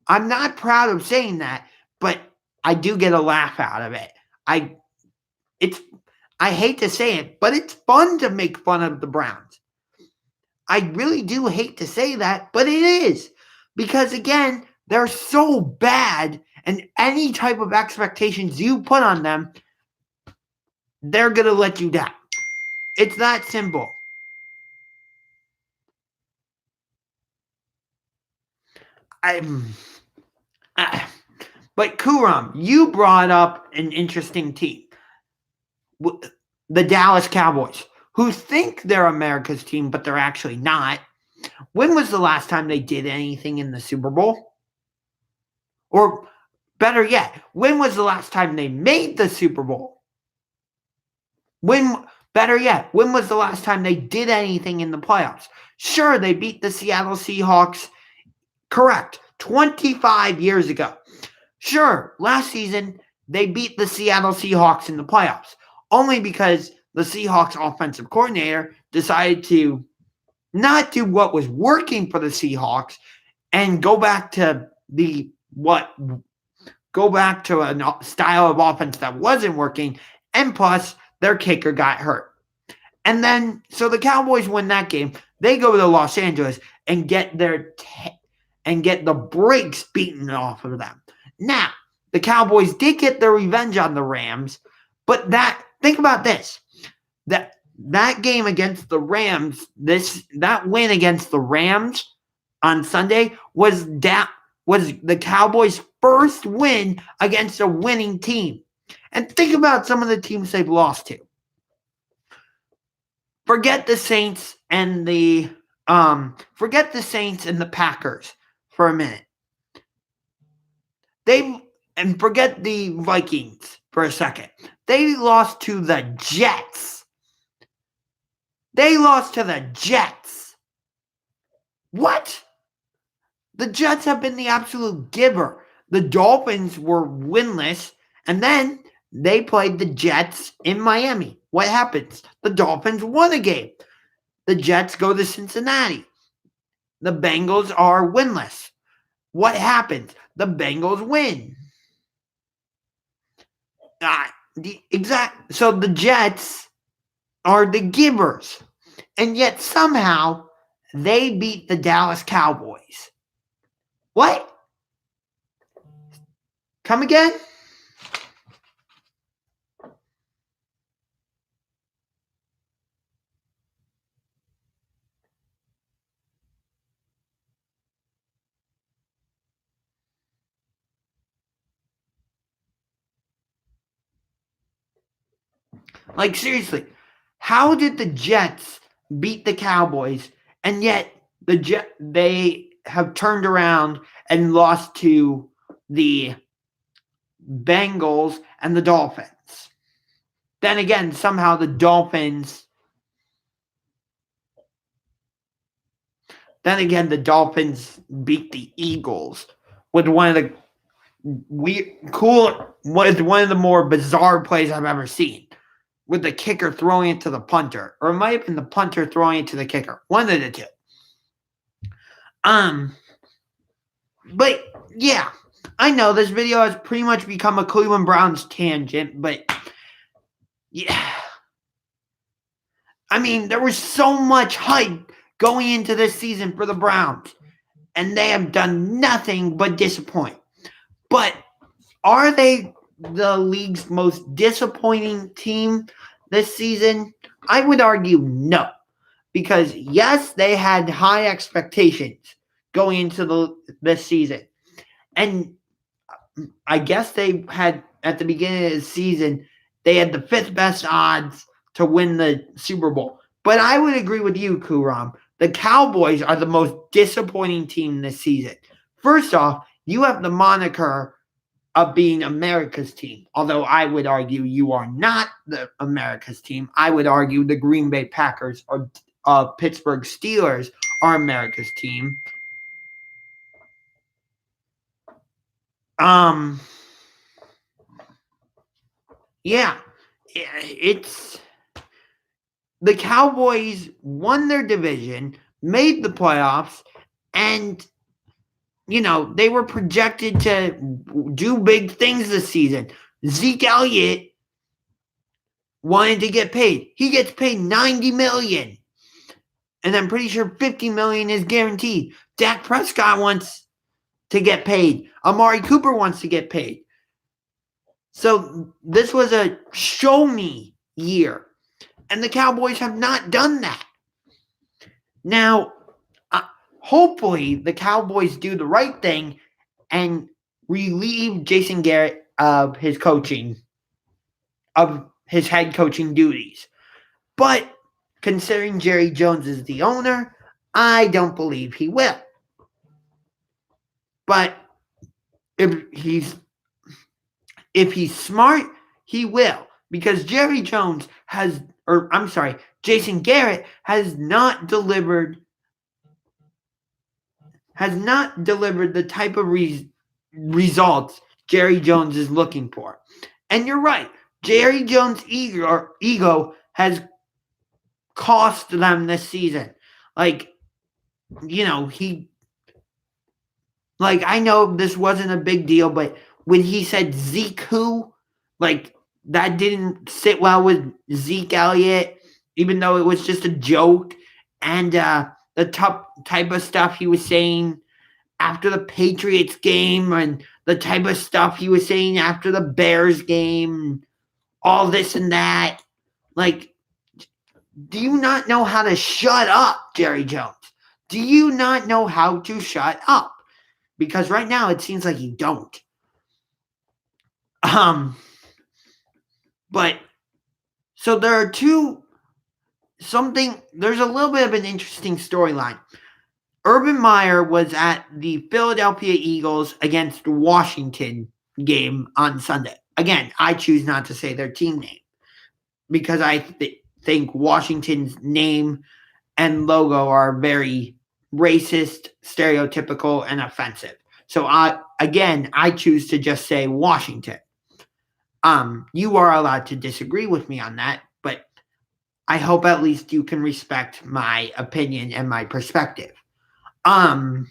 I'm not proud of saying that, but I do get a laugh out of it. I hate to say it, but it's fun to make fun of the Browns. I really do hate to say that, but it is. Because again, they're so bad, and any type of expectations you put on them, they're going to let you down. It's that simple. But Kuram, you brought up an interesting team. The Dallas Cowboys, who think they're America's team, but they're actually not. When was the last time they did anything in the Super Bowl? Or better yet, when was the last time they made the Super Bowl? Better yet, when was the last time they did anything in the playoffs? Sure, they beat the Seattle Seahawks. Correct. 25 years ago. Sure, last season they beat the Seattle Seahawks in the playoffs. Only because the Seahawks offensive coordinator decided to not do what was working for the Seahawks and go back to a style of offense that wasn't working, and plus their kicker got hurt. And then, so the Cowboys win that game. They go to Los Angeles and get the brakes beaten off of them. Now, the Cowboys did get their revenge on the Rams, but think about this. That game against the Rams, that win against the Rams on Sunday was the Cowboys' first win against a winning team. And think about some of the teams they've lost to. Forget the Saints and the Packers for a minute. And forget the Vikings for a second. They lost to the Jets. What? The Jets have been the absolute giver. The Dolphins were winless, and then they played the Jets in Miami. What happens? The Dolphins won a game. The Jets go to Cincinnati. The Bengals are winless. What happens? The Bengals win. So the Jets are the givers. And yet somehow they beat the Dallas Cowboys. What? Come again? Like, seriously, how did the Jets beat the Cowboys, and yet they have turned around and lost to the Bengals and the Dolphins? Then again, somehow the Dolphins beat the Eagles with one of the more bizarre plays I've ever seen, with the kicker throwing it to the punter. Or it might have been the punter throwing it to the kicker. One of the two. But yeah, I know this video has pretty much become a Cleveland Browns tangent, but yeah. I mean, there was so much hype going into this season for the Browns, and they have done nothing but disappoint. But are they the league's most disappointing team this season? I would argue no. Because yes, they had high expectations going into this season. And I guess they had at the beginning of the season, they had the fifth best odds to win the Super Bowl. But I would agree with you, Kuram. The Cowboys are the most disappointing team this season. First off, you have the moniker of being America's team. Although I would argue you are not the America's team. I would argue the Green Bay Packers or Pittsburgh Steelers are America's team. Yeah, it's the Cowboys won their division, made the playoffs, and they were projected to do big things this season. Zeke Elliott wanted to get paid. He gets paid $90 million. And I'm pretty sure $50 million is guaranteed. Dak Prescott wants to get paid. Amari Cooper wants to get paid. So this was a show me year. And the Cowboys have not done that. Now, hopefully the Cowboys do the right thing and relieve Jason Garrett of his head coaching duties. But considering Jerry Jones is the owner, I don't believe he will. But if he's smart, he will. Because Jason Garrett has not delivered the type of results Jerry Jones is looking for. And you're right. Jerry Jones' ego has cost them this season. I know this wasn't a big deal, but when he said Zeke who, that didn't sit well with Zeke Elliott, even though it was just a joke. And the type of stuff he was saying after the Patriots game and the type of stuff he was saying after the Bears game, all this and that. Do you not know how to shut up, Jerry Jones? Do you not know how to shut up? Because right now it seems like you don't. But so there's a little bit of an interesting storyline. Urban Meyer was at the Philadelphia Eagles against Washington game on Sunday. Again, I choose not to say their team name because I think Washington's name and logo are very racist, stereotypical, and offensive. So I choose to just say Washington. You are allowed to disagree with me on that, but I hope at least you can respect my opinion and my perspective. So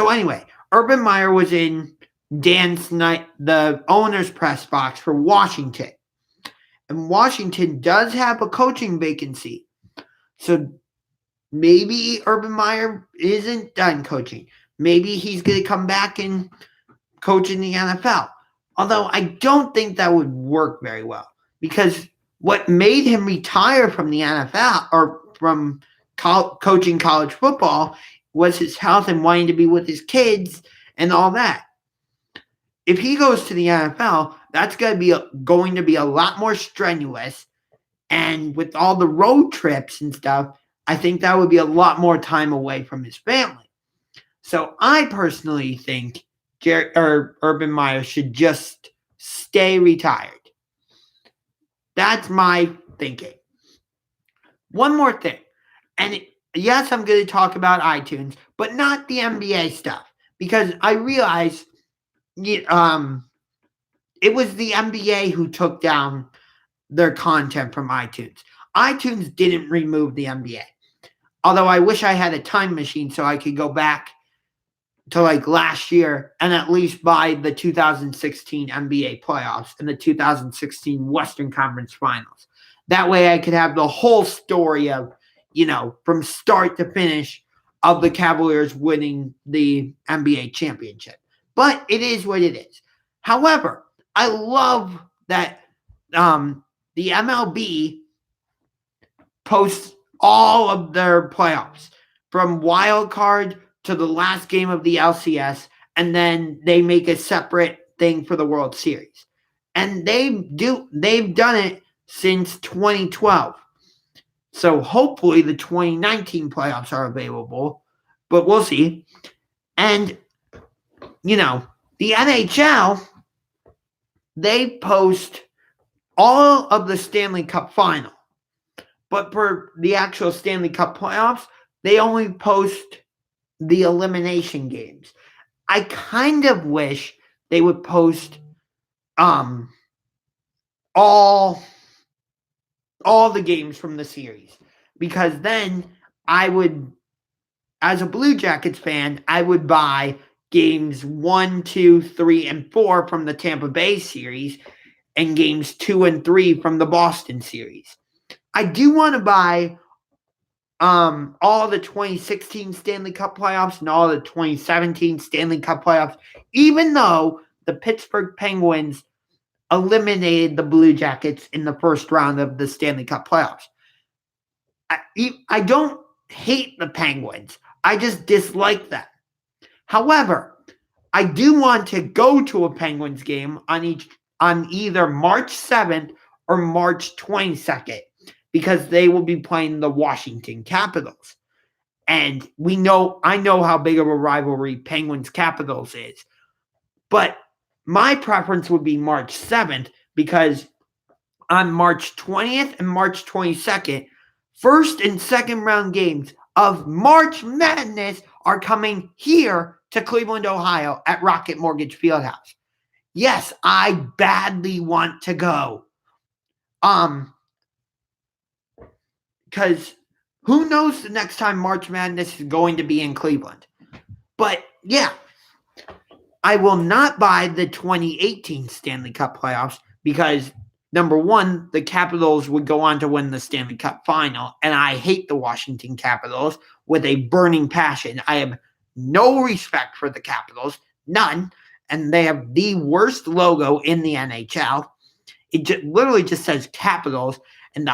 anyway, Urban Meyer was in the owner's press box for Washington. And Washington does have a coaching vacancy. So maybe Urban Meyer isn't done coaching. Maybe he's going to come back and coach in the NFL. Although I don't think that would work very well. Because what made him retire from the NFL or from coaching college football was his health and wanting to be with his kids and all that. If he goes to the NFL, that's going to be a lot more strenuous. And with all the road trips and stuff, I think that would be a lot more time away from his family. So I personally think Urban Meyer should just stay retired. That's my thinking. One more thing. And yes, I'm going to talk about iTunes, but not the NBA stuff. Because I realize it was the NBA who took down their content from iTunes. iTunes didn't remove the NBA. Although I wish I had a time machine so I could go back to like last year and at least by the 2016 NBA playoffs and the 2016 Western Conference Finals. That way I could have the whole story of, from start to finish of the Cavaliers winning the NBA championship. But it is what it is. However, I love that the MLB posts all of their playoffs from wild card to the last game of the LCS, and then they make a separate thing for the World Series. And they've done it since 2012. So hopefully the 2019 playoffs are available, but we'll see. And, the NHL, they post all of the Stanley Cup final. But for the actual Stanley Cup playoffs, they only post the elimination games. I kind of wish they would post all the games from the series, because then I would, as a Blue Jackets fan, I would buy games 1, 2, 3, and 4 from the Tampa Bay series and games 2 and 3 from the Boston series. I do want to buy all the 2016 Stanley Cup playoffs and all the 2017 Stanley Cup playoffs, even though the Pittsburgh Penguins eliminated the Blue Jackets in the first round of the Stanley Cup playoffs. I don't hate the Penguins. I just dislike them. However, I do want to go to a Penguins game on either March 7th or March 22nd, because they will be playing the Washington Capitals. And I know how big of a rivalry Penguins-Capitals is. But my preference would be March 7th, because on March 20th and March 22nd, first and second round games of March Madness are coming here to Cleveland, Ohio at Rocket Mortgage Fieldhouse. Yes, I badly want to go. Because who knows the next time March Madness is going to be in Cleveland. But yeah, I will not buy the 2018 Stanley Cup playoffs because, number one, the Capitals would go on to win the Stanley Cup final, and I hate the Washington Capitals with a burning passion. I have no respect for the Capitals, none, and they have the worst logo in the NHL. It literally just says Capitals, and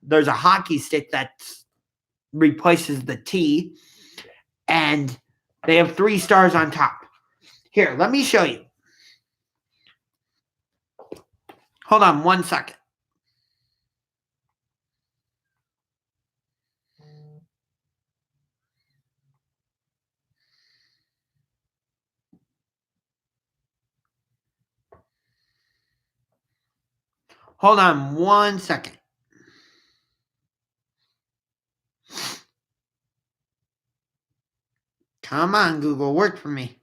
there's a hockey stick that replaces the T, and they have 3 stars on top. Here, let me show you. Hold on 1 second. Hold on 1 second. Come on, Google, work for me.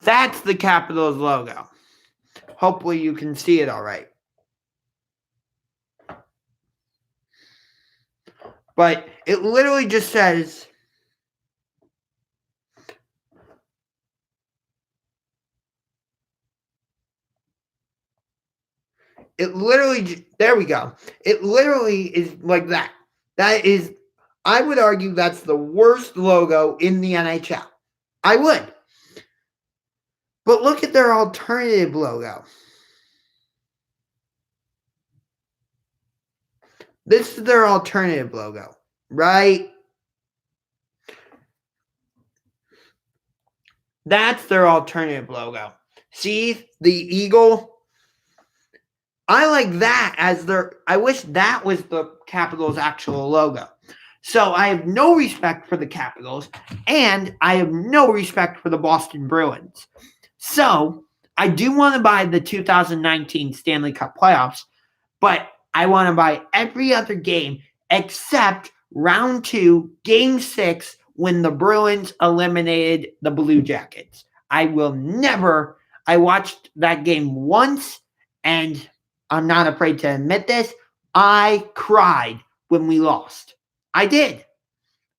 That's the Capitals logo. Hopefully you can see it all right. But it literally just says, there we go. It literally is like that. I would argue that's the worst logo in the NHL. I would. But look at their alternative logo. This is their alternative logo, right? That's their alternative logo. See the eagle? I like that as I wish that was the Capitals' actual logo. So I have no respect for the Capitals, and I have no respect for the Boston Bruins. So I do want to buy the 2019 Stanley Cup playoffs, but I want to buy every other game except round 2, game 6, when the Bruins eliminated the Blue Jackets. I will never. I watched that game once, and I'm not afraid to admit this. I cried when we lost. I did.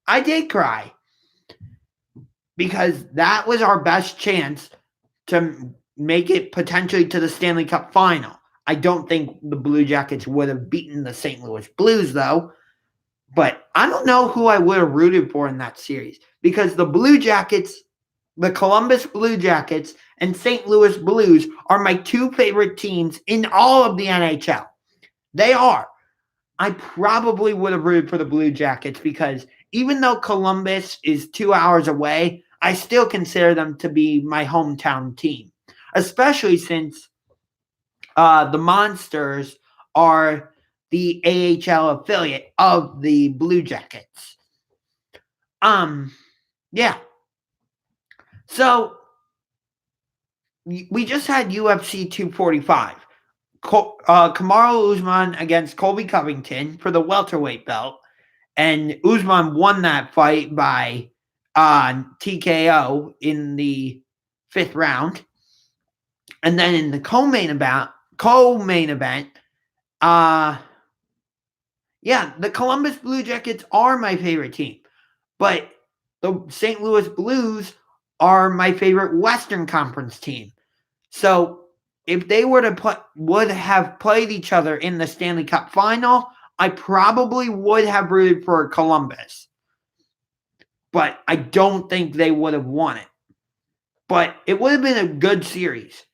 I did cry. Because that was our best chance to make it potentially to the Stanley Cup final. I don't think the Blue Jackets would have beaten the St. Louis Blues, though. But I don't know who I would have rooted for in that series. Because the Blue Jackets, the Columbus Blue Jackets, and St. Louis Blues are my 2 favorite teams in all of the NHL. They are. I probably would have rooted for the Blue Jackets because even though Columbus is 2 hours away, I still consider them to be my hometown team, especially since the Monsters are the AHL affiliate of the Blue Jackets. Yeah. So we just had UFC 245. Kamaru Usman against Colby Covington for the welterweight belt, and Usman won that fight by TKO in the 5th round. And then in the co-main event, the Columbus Blue Jackets are my favorite team, but the St. Louis Blues are my favorite Western Conference team. So if they would have played each other in the Stanley Cup final, I probably would have rooted for Columbus. But I don't think they would have won it. But it would have been a good series.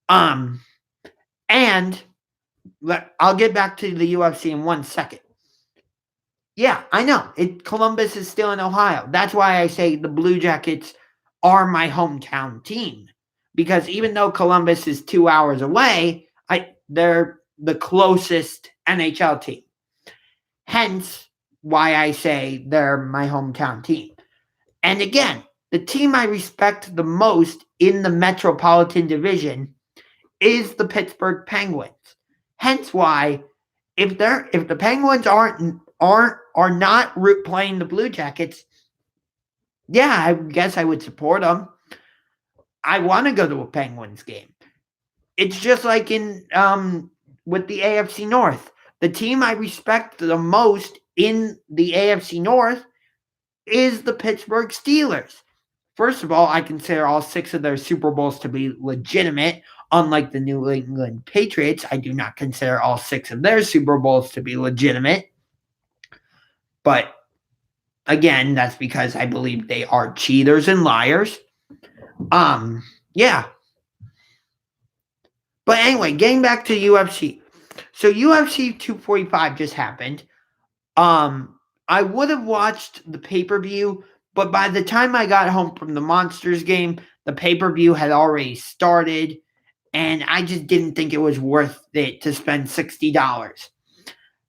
And I'll get back to the UFC in 1 second. Yeah, I know. Columbus is still in Ohio. That's why I say the Blue Jackets are my hometown team. Because even though Columbus is 2 hours away, they're the closest NHL team. Hence why I say they're my hometown team. And again, the team I respect the most in the Metropolitan Division is the Pittsburgh Penguins. Hence why if the Penguins are not playing the Blue Jackets, yeah, I guess I would support them. I want to go to a Penguins game. It's just like in with the AFC North. The team I respect the most in the AFC North is the Pittsburgh Steelers. First of all, I consider all 6 of their Super Bowls to be legitimate. Unlike the New England Patriots, I do not consider all 6 of their Super Bowls to be legitimate. But again, that's because I believe they are cheaters and liars. Yeah. But anyway, getting back to UFC. So UFC 245 just happened. I would have watched the pay-per-view, but by the time I got home from the Monsters game, the pay-per-view had already started, and I just didn't think it was worth it to spend $60.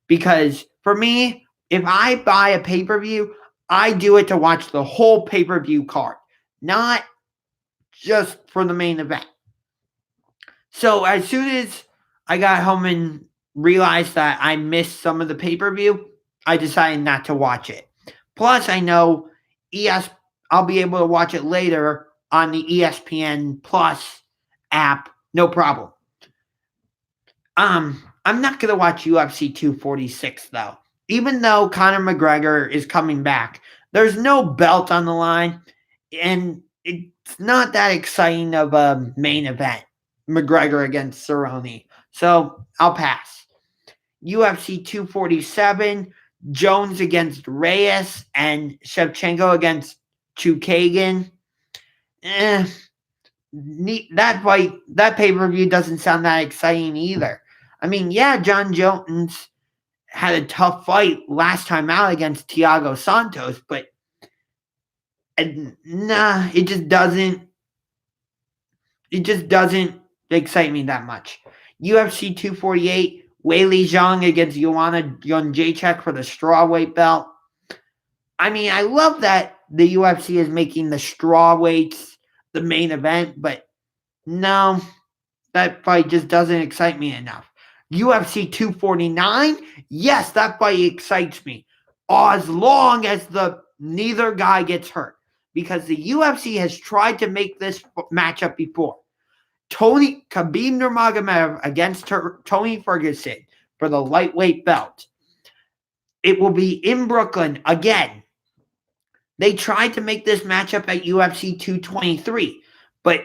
Because for me, if I buy a pay-per-view, I do it to watch the whole pay-per-view card, not just for the main event. So as soon as I got home and realized that I missed some of the pay-per-view, I decided not to watch it. Plus, I know I'll be able to watch it later on the ESPN Plus app, no problem. I'm not going to watch UFC 246, though. Even though Conor McGregor is coming back, there's no belt on the line, and it's not that exciting of a main event, McGregor against Cerrone. So I'll pass. UFC 247, Jones against Reyes and Shevchenko against Chookagian. That fight, that pay-per-view doesn't sound that exciting either. I mean, yeah, John Jones had a tough fight last time out against Thiago Santos, but it just doesn't excite me that much. UFC 248, Weili Zhang against Joanna Jędrzejczyk for the strawweight belt. I mean, I love that the UFC is making the strawweights the main event, but No, that fight just doesn't excite me enough. UFC 249, yes, that fight excites me. As long as neither guy gets hurt. Because the UFC has tried to make this matchup before. Khabib Nurmagomedov against Tony Ferguson for the lightweight belt. It will be in Brooklyn again. They tried to make this matchup at UFC 223, but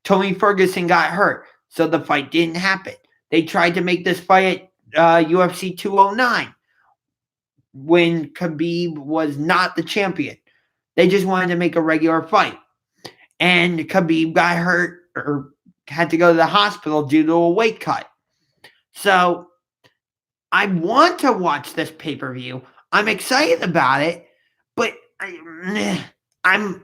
Tony Ferguson got hurt, so the fight didn't happen. They tried to make this fight at UFC 209 when Khabib was not the champion. They just wanted to make a regular fight. And Khabib got hurt or had to go to the hospital due to a weight cut. So I want to watch this pay-per-view. I'm excited about it, but I'm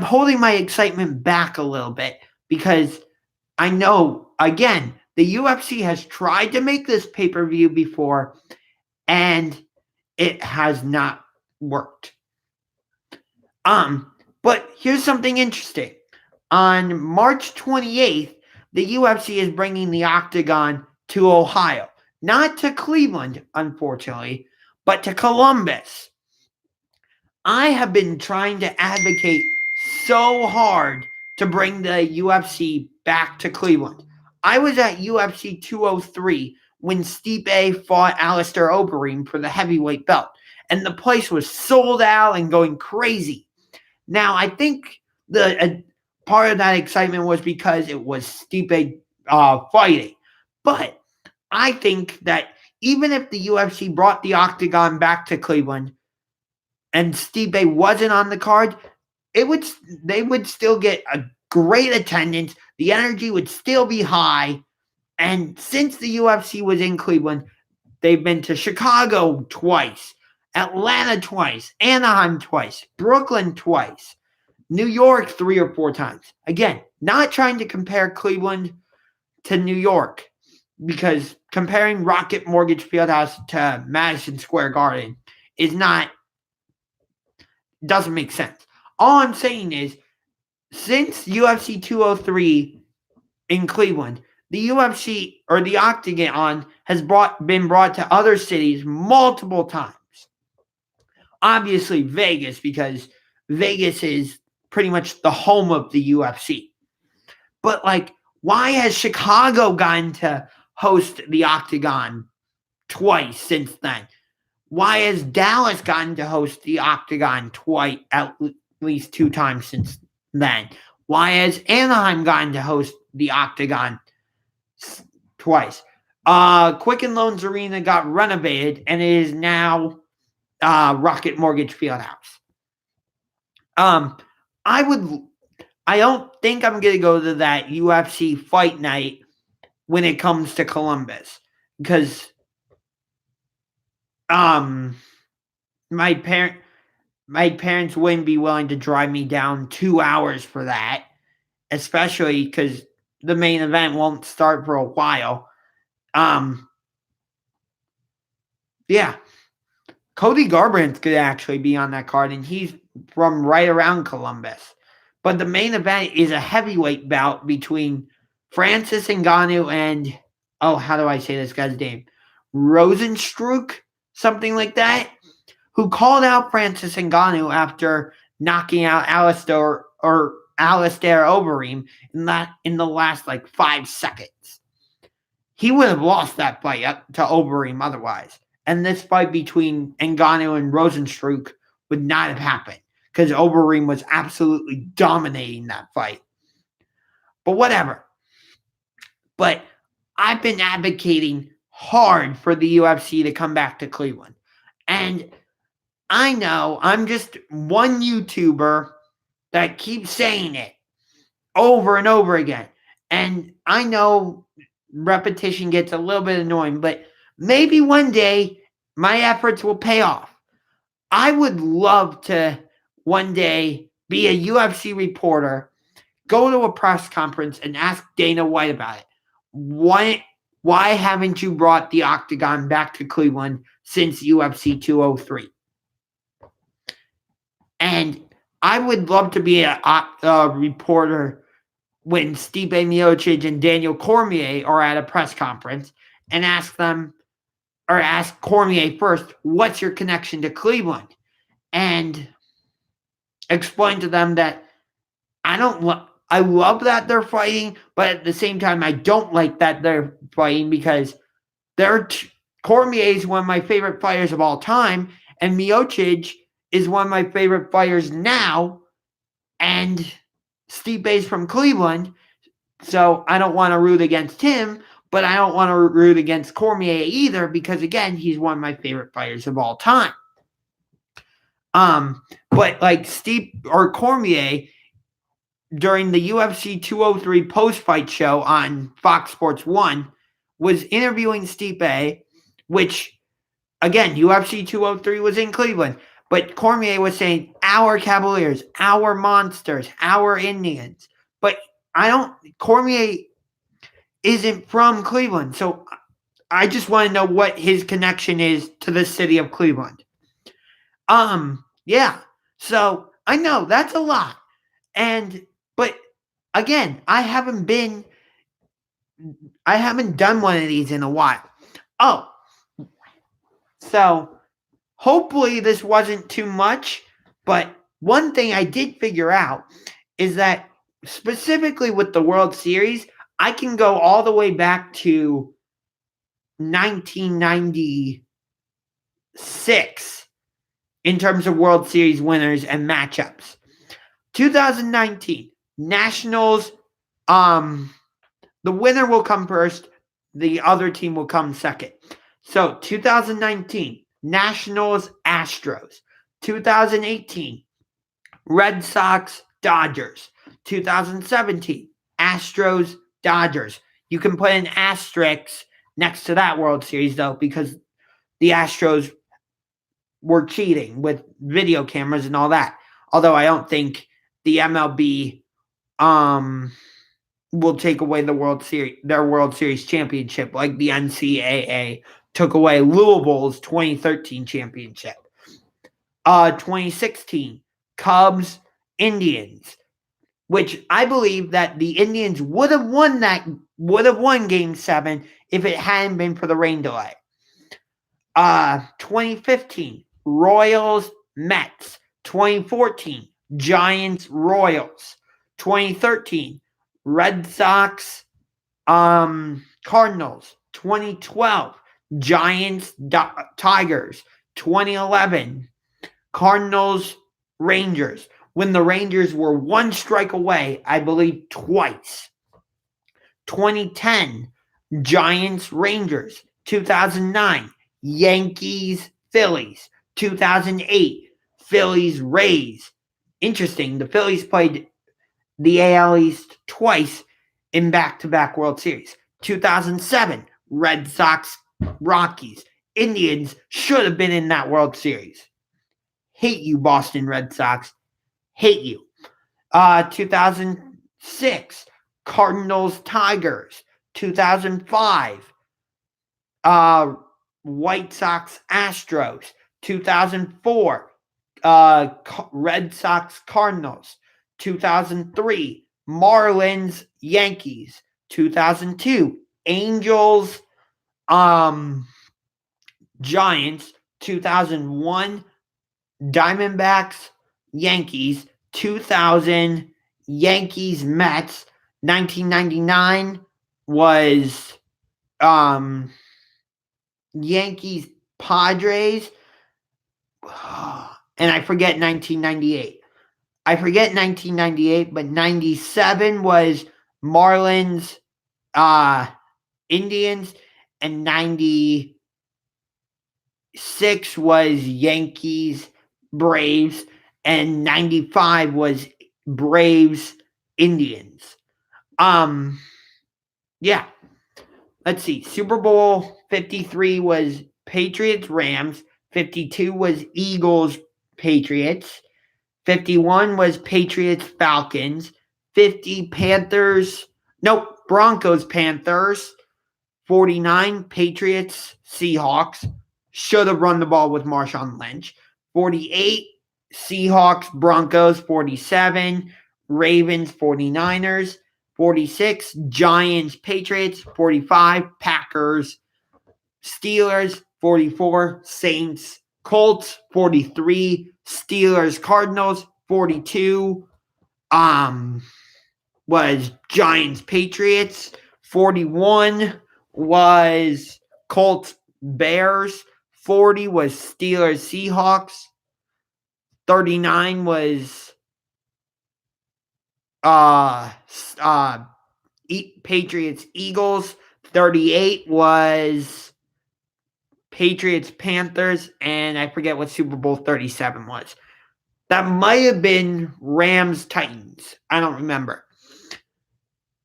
holding my excitement back a little bit because I know, again, the UFC has tried to make this pay-per-view before and it has not worked. But here's something interesting. On March 28th, the UFC is bringing the Octagon to Ohio. Not to Cleveland, unfortunately, but to Columbus. I have been trying to advocate so hard to bring the UFC back to Cleveland. I was at UFC 203 when Stipe fought Alistair Overeem for the heavyweight belt, and the place was sold out and going crazy. Now, I think the part of that excitement was because it was Stipe fighting, but I think that even if the UFC brought the Octagon back to Cleveland and Stipe wasn't on the card, they would still get a great attendance. The energy would still be high. And since the UFC was in Cleveland, they've been to Chicago twice, Atlanta twice, Anaheim twice, Brooklyn twice, New York 3 or 4 times. Again, not trying to compare Cleveland to New York, because comparing Rocket Mortgage Fieldhouse to Madison Square Garden doesn't make sense. All I'm saying is, since UFC 203 in Cleveland, the UFC or the Octagon has been brought to other cities multiple times. Obviously Vegas, because Vegas is pretty much the home of the UFC. But why has Chicago gotten to host the Octagon twice since then? Why has Dallas gotten to host the Octagon twice, at least 2 times since then? Why has Anaheim gotten to host the Octagon twice? Quicken Loans Arena got renovated and it is now Rocket Mortgage Fieldhouse. I don't think I'm going to go to that UFC fight night when it comes to Columbus, because my parents wouldn't be willing to drive me down 2 hours for that, especially because the main event won't start for a while. Yeah. Cody Garbrandt could actually be on that card, and he's from right around Columbus. But the main event is a heavyweight bout between Francis Ngannou and, how do I say this guy's name? Rosenstruck, something like that, who called out Francis Ngannou after knocking out Alistair Overeem in the last 5 seconds. He would have lost that fight to Overeem otherwise. And this fight between Ngannou and Rosenstruck would not have happened, because Overeem was absolutely dominating that fight. But whatever. But I've been advocating hard for the UFC to come back to Cleveland. And I know I'm just one YouTuber that keeps saying it over and over again. And I know repetition gets a little bit annoying, but maybe one day my efforts will pay off. I would love to one day be a UFC reporter, go to a press conference and ask Dana White about it. Why haven't you brought the Octagon back to Cleveland since UFC 203? And I would love to be a reporter when Stipe Miocic and Daniel Cormier are at a press conference and ask Cormier first, what's your connection to Cleveland? And explain to them that I love that they're fighting, but at the same time, I don't like that they're fighting because Cormier is one of my favorite fighters of all time, and Miocic is one of my favorite fighters now, and Stipe's from Cleveland, so I don't want to root against him, but I don't want to root against Cormier either because, again, he's one of my favorite fighters of all time. But like Stipe or Cormier, during the UFC 203 post-fight show on Fox Sports 1, was interviewing Stipe, which, again, UFC 203 was in Cleveland, but Cormier was saying, our Cavaliers, our Monsters, our Indians. But Cormier isn't from Cleveland, so I just want to know what his connection is to the city of Cleveland. Yeah, so I know that's a lot. But again, I haven't done one of these in a while. Oh, so hopefully this wasn't too much, but one thing I did figure out is that specifically with the World Series, I can go all the way back to 1996 in terms of World Series winners and matchups. 2019, Nationals, the winner will come first, the other team will come second. So 2019, Nationals, Astros. 2018, Red Sox, Dodgers. 2017, Astros, Dodgers. You can put an asterisk next to that World Series, though, because the Astros were cheating with video cameras and all that. Although I don't think the MLB will take away their World Series championship like the NCAA took away Louisville's 2013 championship. 2016, Cubs, Indians, which I believe that the Indians would have won Game 7 if it hadn't been for the rain delay. 2015, Royals, Mets. 2014, Giants, Royals. 2013, Red Sox, Cardinals. 2012, Giants, Tigers. 2011, Cardinals, Rangers. When the Rangers were one strike away, I believe twice. 2010, Giants, Rangers. 2009, Yankees, Phillies. 2008, Phillies, Rays. Interesting, the Phillies played the AL East twice in back-to-back World Series. 2007, Red Sox, Rockies. Indians should have been in that World Series. Hate you, Boston Red Sox. Hate you. 2006, Cardinals, Tigers. 2005, White Sox, Astros. 2004, Red Sox, Cardinals. 2003, Marlins, Yankees. 2002, Angels, Giants. 2001, Diamondbacks, Yankees. 2000, Yankees, Mets. 1999 was Yankees, Padres. And I forget 1998. But 97 was Marlins, Indians, and 96 was Yankees, Braves, and 95 was Braves, Indians. Yeah. Let's see. Super Bowl 53 was Patriots, Rams. 52 was Eagles, Patriots. 51 was Patriots, Falcons. 50 Broncos, Panthers. 49 Patriots, Seahawks. Should have run the ball with Marshawn Lynch. 48 Seahawks, Broncos. 47 Ravens, 49ers. 46. Giants, Patriots, 45. Packers, Steelers, 44. Saints, Colts, 43. Steelers, Cardinals, 42. Was Giants, Patriots. 41 was Colts, Bears. 40 was Steelers, Seahawks. 39 was Patriots, Eagles. 38 was Patriots, Panthers, and I forget what Super Bowl 37 was. That might have been Rams, Titans. I don't remember.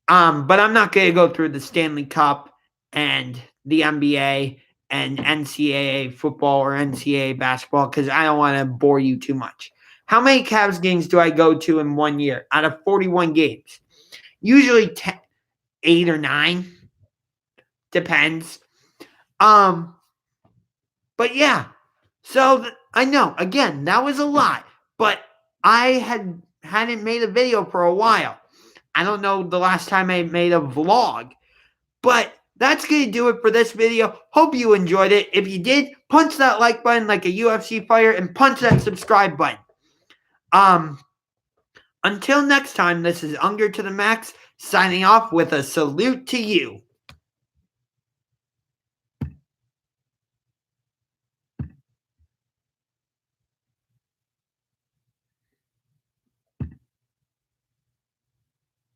But I'm not going to go through the Stanley Cup and the NBA and NCAA football or NCAA basketball because I don't want to bore you too much. How many Cavs games do I go to in 1 year out of 41 games? Usually 8 or 9. Depends. But yeah. So I know, again, that was a lot. But I hadn't made a video for a while. I don't know the last time I made a vlog. But that's going to do it for this video. Hope you enjoyed it. If you did, punch that like button like a UFC fighter and punch that subscribe button. Until next time, this is Unger to the Max signing off with a salute to you.